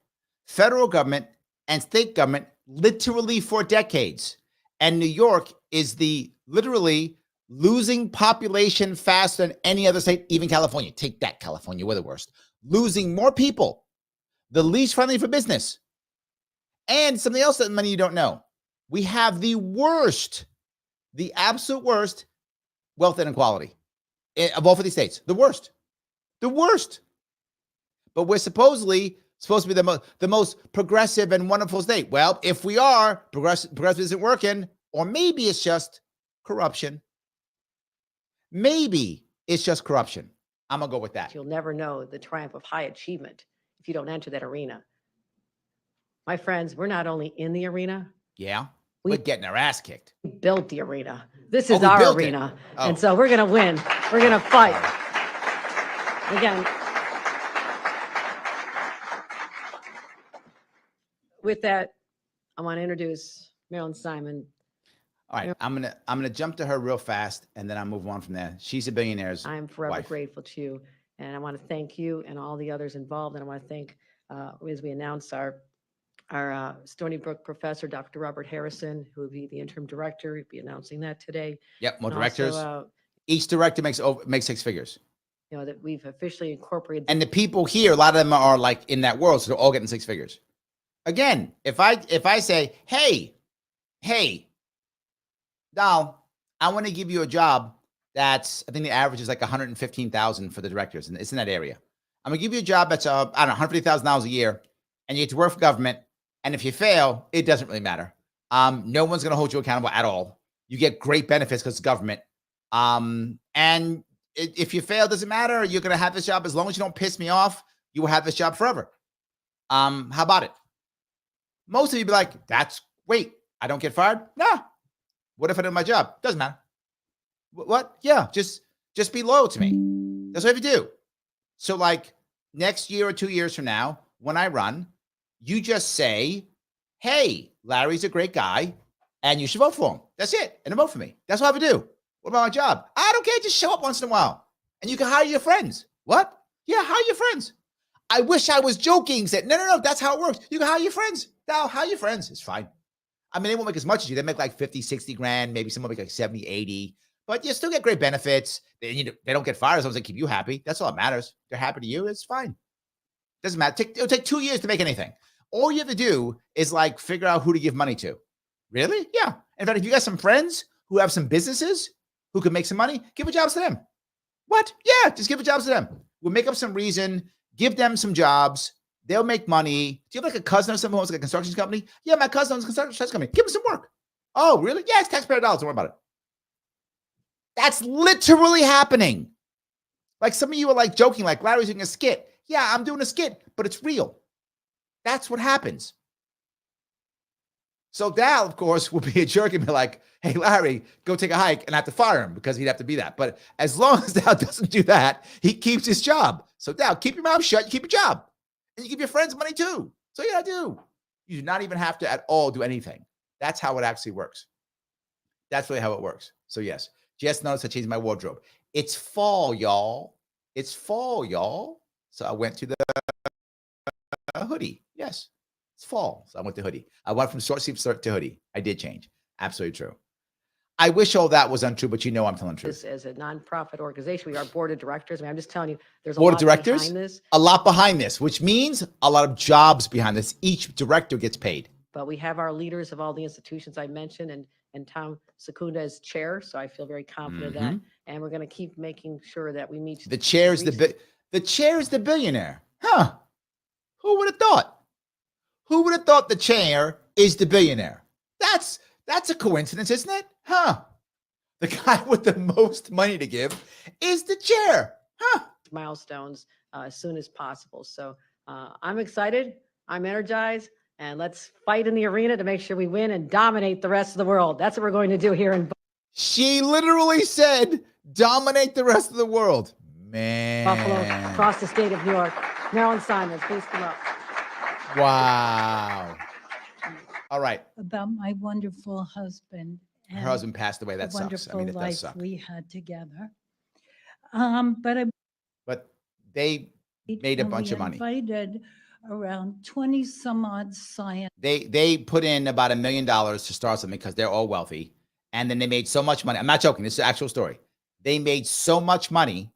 federal government, and state government literally for decades. And New York is the literally losing population faster than any other state, even California. Take that, California, we're the worst. Losing more people, the least friendly for business. And something else that many of you don't know. We have the worst, the absolute worst wealth inequality of all 50 states. The worst. The worst. But we're supposedly supposed to be the most progressive and wonderful state. Well, if we are, progressive isn't working, or maybe it's just corruption. Maybe it's just corruption. I'm going to go with that. You'll never know the triumph of high achievement if you don't enter that arena. My friends, we're not only in the arena. Yeah, we're getting our ass kicked. We built the arena. This is our arena. And so we're going to win. We're going to fight. Again, with that, I want to introduce Marilyn Simons. All right, I'm gonna jump to her real fast, and then I'll move on from there. She's a billionaire's I'm forever wife. grateful to you, and I want to thank you and all the others involved. And I want to thank, as we announce our Stony Brook professor, Dr. Robert Harrison, who will be the interim director. He'll be announcing that today. Yep, more And directors. also, Each director makes 6 figures. you know, that we've officially incorporated. And the people here, a lot of them are like in that world, so they're all getting 6 figures. Again, if I say, hey, Dal, I want to give you a job that's, I think the average is like 115,000 for the directors, and it's in that area. I'm gonna give you a job that's I don't know, $150,000 a year, and you get to work for government. And if you fail, it doesn't really matter. No one's gonna hold you accountable at all. You get great benefits because it's government. And if you fail, it doesn't matter. You're gonna have this job as long as you don't piss me off. You will have this job forever. How about it? Most of you be like, wait, I don't get fired? Nah. What if I do my job? Doesn't matter. What? Yeah, just be loyal to me. That's what I have to do. So like next year or 2 years from now, when I run, you just say, hey, Larry's a great guy and you should vote for him. That's it. And vote for me. That's what I have to do. What about my job? I don't care. Just show up once in a while and you can hire your friends. What? Yeah, hire your friends. I wish I was joking. Said, no. That's how it works. You can hire your friends. Now, hire your friends. It's fine. I mean, they won't make as much as you. They make like 50, 60 grand. Maybe someone make like 70, 80. But you still get great benefits. They don't get fired as long as they keep you happy. That's all that matters. They're happy to you. It's fine. Doesn't matter. It'll take 2 years to make anything. All you have to do is like figure out who to give money to. Really? Yeah. In fact, if you got some friends who have some businesses who can make some money, give a job to them. What? Yeah, just give a job to them. We'll make up some reason, give them some jobs. They'll make money. Do you have like a cousin or someone who owns like a construction company? Yeah, my cousin owns a construction company. Give him some work. Oh, really? Yeah, it's taxpayer dollars. Don't worry about it. That's literally happening. Like some of you are like joking, like Larry's doing a skit. Yeah, I'm doing a skit, but it's real. That's what happens. So Dal, of course, will be a jerk and be like, hey, Larry, go take a hike, and I have to fire him because he'd have to be that. But as long as Dal doesn't do that, he keeps his job. So Dal, keep your mouth shut, you keep your job. And you give your friends money too. So yeah, I do. You do not even have to at all do anything. That's how it actually works. That's really how it works. So yes, just noticed I changed my wardrobe. It's fall, y'all. It's fall, y'all. So I went to the hoodie. Yes, it's fall. So I went to hoodie. I went from short sleeve to hoodie. I did change. Absolutely true. I wish all that was untrue, but you know I'm telling the truth. As a nonprofit organization, we are board of directors. I mean, I'm just telling you, there's a Board lot of directors, behind this. a lot behind this, which means a lot of jobs behind this. Each director gets paid. But we have our leaders of all the institutions I mentioned, and Tom Secunda is chair, so I feel very confident of that. And we're going to keep making sure that we meet the chair is the chair is the billionaire. Huh? Who would have thought? Who would have thought the chair is the billionaire? That's a coincidence, isn't it? Huh? The guy with the most money to give is the chair. Huh? Milestones as soon as possible. So I'm excited. I'm energized. And let's fight in the arena to make sure we win and dominate the rest of the world. That's what we're going to do here in She literally said, dominate the rest of the world. Man. Buffalo, across the state of New York. Marilyn Simons, please come up. Wow. All right. About my wonderful husband. Her husband passed away. That the sucks. I mean, it wonderful does life suck. we had together. But they made a bunch of money. Invited around 20 some odd science. They put in about $1 million to start something because they're all wealthy. And then they made so much money. I'm not joking. This is an actual story. They made so much money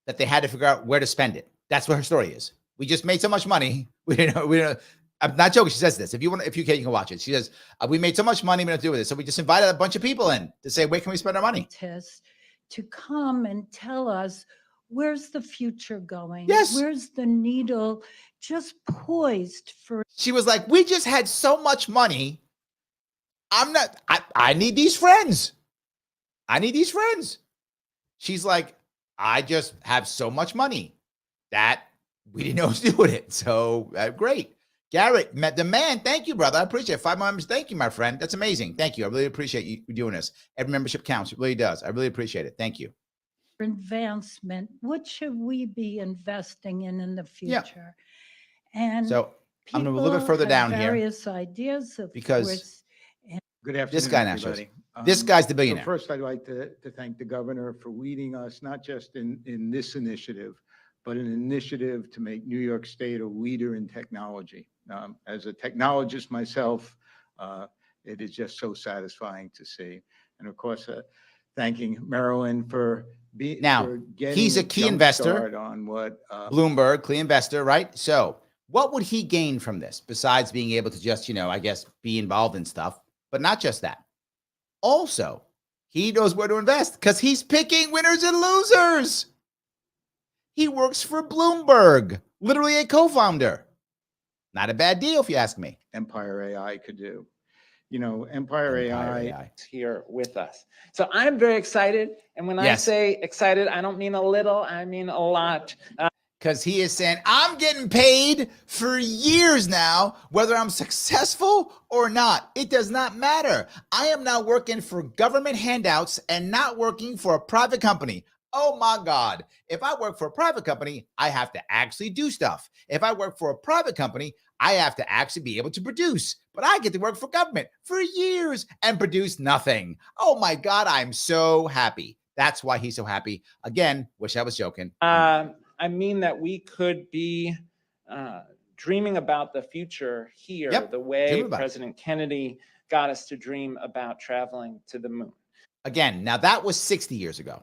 that they had to figure out where to spend it. That's what her story is. We just made so much money. We didn't know. I'm not joking. She says this. If you can, you can watch it. She says, we made so much money, we don't do with it. So we just invited a bunch of people in to say, where can we spend our money? To come and tell us, where's the future going? Yes. Where's the needle just poised for? She was like, we just had so much money. I need these friends. I need these friends. She's like, I just have so much money that we didn't know what to do with it. So great. Garrett, the man, thank you, brother. I appreciate it. 5 members. Thank you, my friend. That's amazing. Thank you. I really appreciate you doing this. Every membership counts. It really does. I really appreciate it. Thank you. Advancement. What should we be investing in the future? Yeah. And so I'm going to move a little bit further down here. Various ideas of because course, good afternoon, this guy now everybody. This guy's the billionaire. So first, I'd like to thank the governor for leading us, not just in this initiative, but an initiative to make New York State a leader in technology. As a technologist myself, it is just so satisfying to see. And of course, thanking Marilyn for being he's a key investor on what Bloomberg, key investor, right? So what would he gain from this besides being able to just, I guess, be involved in stuff, but not just that. Also, he knows where to invest because he's picking winners and losers. He works for Bloomberg, literally a co-founder. Not a bad deal, if you ask me. Empire AI could do. Empire AI is here with us. So I'm very excited. And when I say excited, I don't mean a little, I mean a lot. Because he is saying, I'm getting paid for years now, whether I'm successful or not. It does not matter. I am now working for government handouts and not working for a private company. Oh my God. If I work for a private company, I have to actually do stuff. If I work for a private company, I have to actually be able to produce. But I get to work for government for years and produce nothing. Oh my God, I'm so happy. That's why he's so happy. Again, wish I was joking. I mean that we could be dreaming about the future here, the way President Kennedy got us to dream about traveling to the moon. Again, now that was 60 years ago.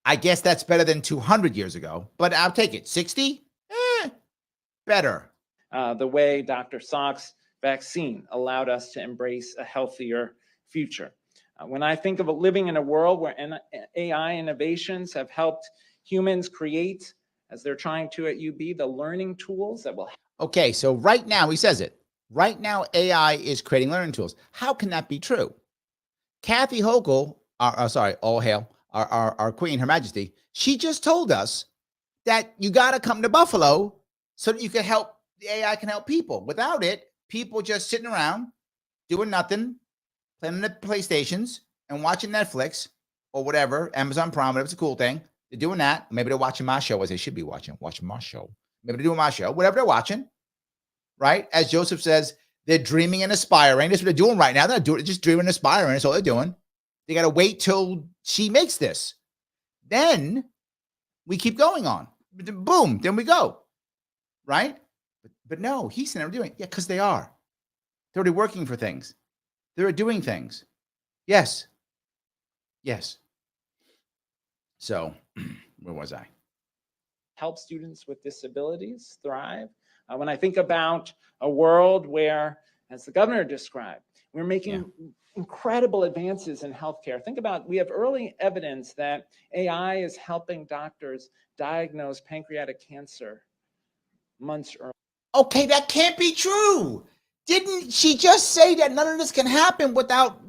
I guess that's better than 200 years ago, but I'll take it. 60? Better. The way Dr. Salk's vaccine allowed us to embrace a healthier future. When I think of living in a world where AI innovations have helped humans create, as they're trying to at UB, the learning tools that will. Okay, so right now, he says it. Right now, AI is creating learning tools. How can that be true? Kathy Hochul, all hail, our queen, Her Majesty, she just told us that you got to come to Buffalo so that you can help, the AI can help people. Without it, people just sitting around doing nothing, playing on the PlayStations and watching Netflix or whatever, Amazon Prime, whatever, it's a cool thing. They're doing that. Maybe they're watching my show, as they should be watching my show. Maybe they're doing my show, whatever they're watching, right? As Joseph says, they're dreaming and aspiring. That's what they're doing right now. They're doing just dreaming and aspiring. That's all they're doing. They got to wait till she makes this. Then we keep going on. Boom, then we go, right? But no, he's never doing it. Yeah, because they are. They're already working for things. They're doing things. Yes. Yes. So, where was I? Help students with disabilities thrive. When I think about a world where, as the governor described, we're making incredible advances in healthcare. Think about, we have early evidence that AI is helping doctors diagnose pancreatic cancer months early. Okay, that can't be true. Didn't she just say that none of this can happen without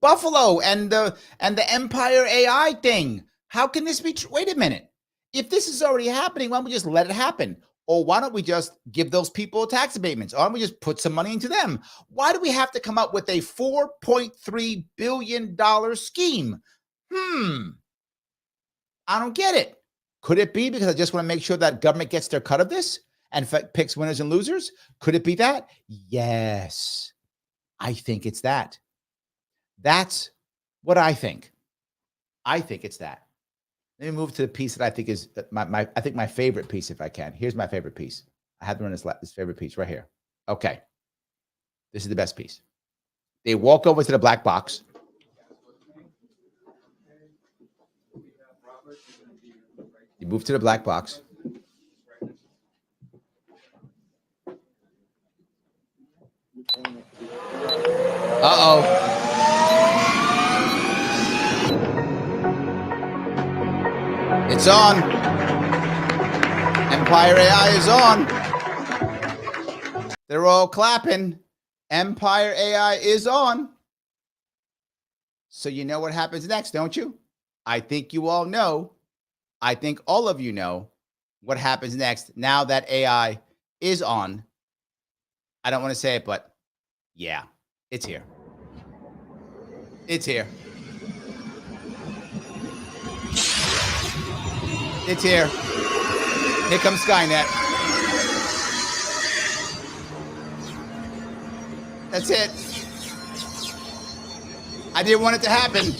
Buffalo and the Empire AI thing? How can this be true? Wait a minute. If this is already happening, why don't we just let it happen? Or why don't we just give those people tax abatements? Or why don't we just put some money into them? Why do we have to come up with a $4.3 billion scheme? I don't get it. Could it be because I just want to make sure that government gets their cut of this and picks winners and losers? Could it be that? Yes. I think it's that. That's what I think. I think it's that. Let me move to the piece that I think is my favorite piece, if I can. Here's my favorite piece. I had to run this favorite piece right here. Okay. This is the best piece. They walk over to the black box. You move to the black box. Uh-oh. It's on. Empire AI is on. They're all clapping. Empire AI is on. So you know what happens next, don't you? I think you all know. I think all of you know what happens next now that AI is on. I don't want to say it, but yeah, it's here. It's here. It's here. Here comes Skynet. That's it. I didn't want it to happen.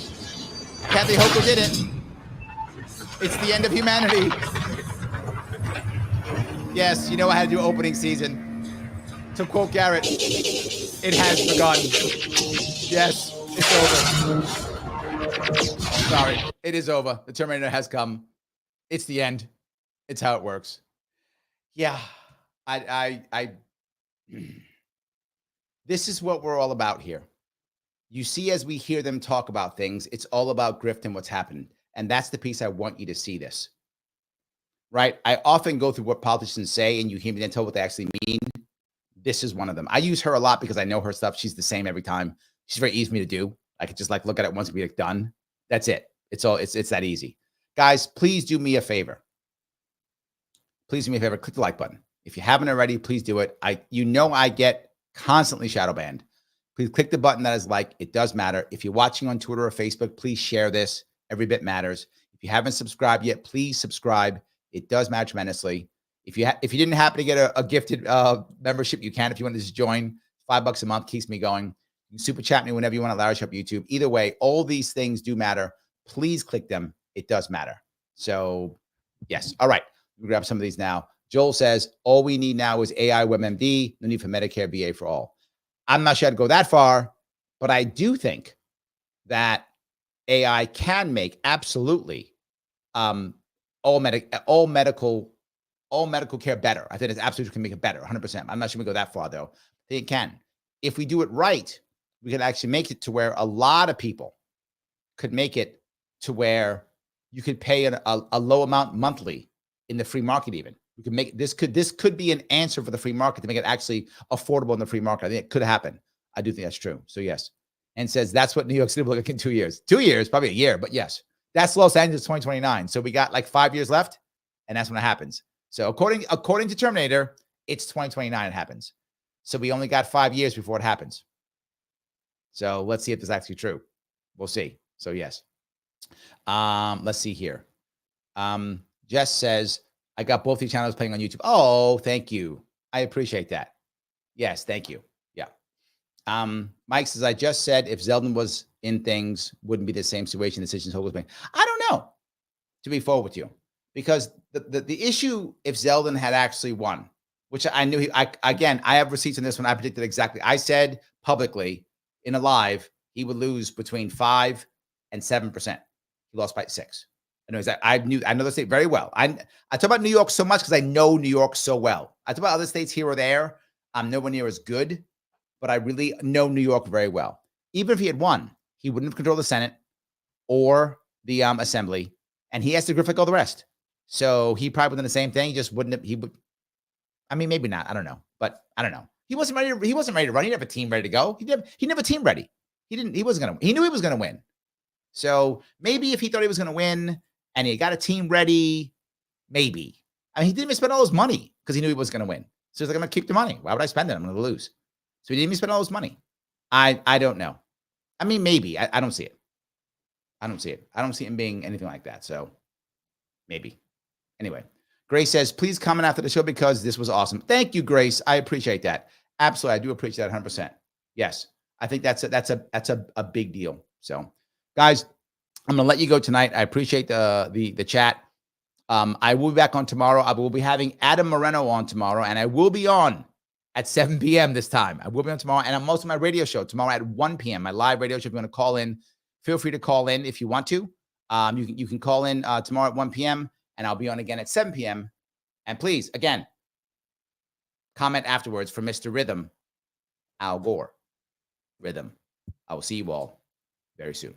Kathy Hochul did it. It's the end of humanity. Yes, you know I had to do opening season. To quote Garrett, it has begun. Yes, it's over. Sorry, it is over. The Terminator has come. It's the end. It's how it works. Yeah, this is what we're all about here. You see, as we hear them talk about things, it's all about grift and what's happened. And that's the piece I want you to see this. Right? I often go through what politicians say and you hear me then tell what they actually mean. This is one of them. I use her a lot because I know her stuff. She's the same every time. She's very easy for me to do. I could just look at it once and be like, done. That's it. It's that easy. Guys, please do me a favor. Please do me a favor. Click the like button. If you haven't already, please do it. I get constantly shadow banned. Please click the button that is like. It does matter. If you're watching on Twitter or Facebook, please share this. Every bit matters. If you haven't subscribed yet, please subscribe. It does matter tremendously. If you didn't happen to get a gifted membership, you can. If you want to just join, $5 a month keeps me going. You can super chat me whenever you want at Larry Sharpe YouTube. Either way, all these things do matter. Please click them. It does matter. So, yes. All right. We'll grab some of these now. Joel says, all we need now is AI WebMD. No need for Medicare VA for all. I'm not sure I'd go that far, but I do think that AI can make absolutely all medical care better. I think it's absolutely can make it better, 100%. I'm not sure we go that far though. I think it can. If we do it right, we can actually make it to where a lot of people could make it to where you could pay a low amount monthly in the free market. Even you can make this could be an answer for the free market to make it actually affordable in the free market. I think it could happen. I do think that's true. So yes, and says that's what New York City will look like in 2 years. 2 years, probably a year, but yes, that's Los Angeles 2029. So we got like 5 years left, and that's when it happens. So according to Terminator, it's 2029 it happens. So we only got 5 years before it happens. So let's see if this is actually true. We'll see. So yes. Let's see here. Jess says, I got both these channels playing on YouTube. Oh, thank you. I appreciate that. Yes, thank you. Yeah. Mike says, I just said if Zeldin was in things, wouldn't be the same situation decisions Hochul was making. I don't know, to be forward with you. Because the issue, if Zeldin had actually won, which I knew I have receipts on this one. I predicted exactly. I said publicly in a live, he would lose between 5 and 7%. He lost by 6. I know exactly. I know the state very well. I talk about New York so much because I know New York so well. I talk about other states here or there. I'm nowhere near as good, but I really know New York very well. Even if he had won, he wouldn't have controlled the Senate or the Assembly, and he has to grip like all the rest. So he probably would have done the same thing. He just wouldn't have. He would. I mean, maybe not. I don't know, but I don't know. He wasn't ready. He wasn't ready to run. He didn't have a team ready to go. He didn't have a team ready. He wasn't gonna. He knew he was gonna win. So maybe if he thought he was gonna win and he got a team ready, maybe. I mean, he didn't even spend all his money because he knew he was gonna win. So he's like, I'm gonna keep the money. Why would I spend it? I'm gonna lose. So he didn't even spend all his money. I don't know. I mean, maybe. I don't see it. I don't see it. I don't see him being anything like that. So maybe. Anyway, Grace says, please comment after the show because this was awesome. Thank you, Grace. I appreciate that. Absolutely. I do appreciate that 100%. Yes. I think that's a big deal. So guys, I'm going to let you go tonight. I appreciate the chat. I will be back on tomorrow. I will be having Adam Moreno on tomorrow, and I will be on at 7 p.m. this time. I will be on tomorrow, and I'm also my radio show tomorrow at 1 p.m. My live radio show. If you want to call in, feel free to call in if you want to. You can call in tomorrow at 1 p.m. and I'll be on again at 7 p.m. And please, again, comment afterwards for Mr. Rhythm, Al Gore. Rhythm. I will see you all very soon.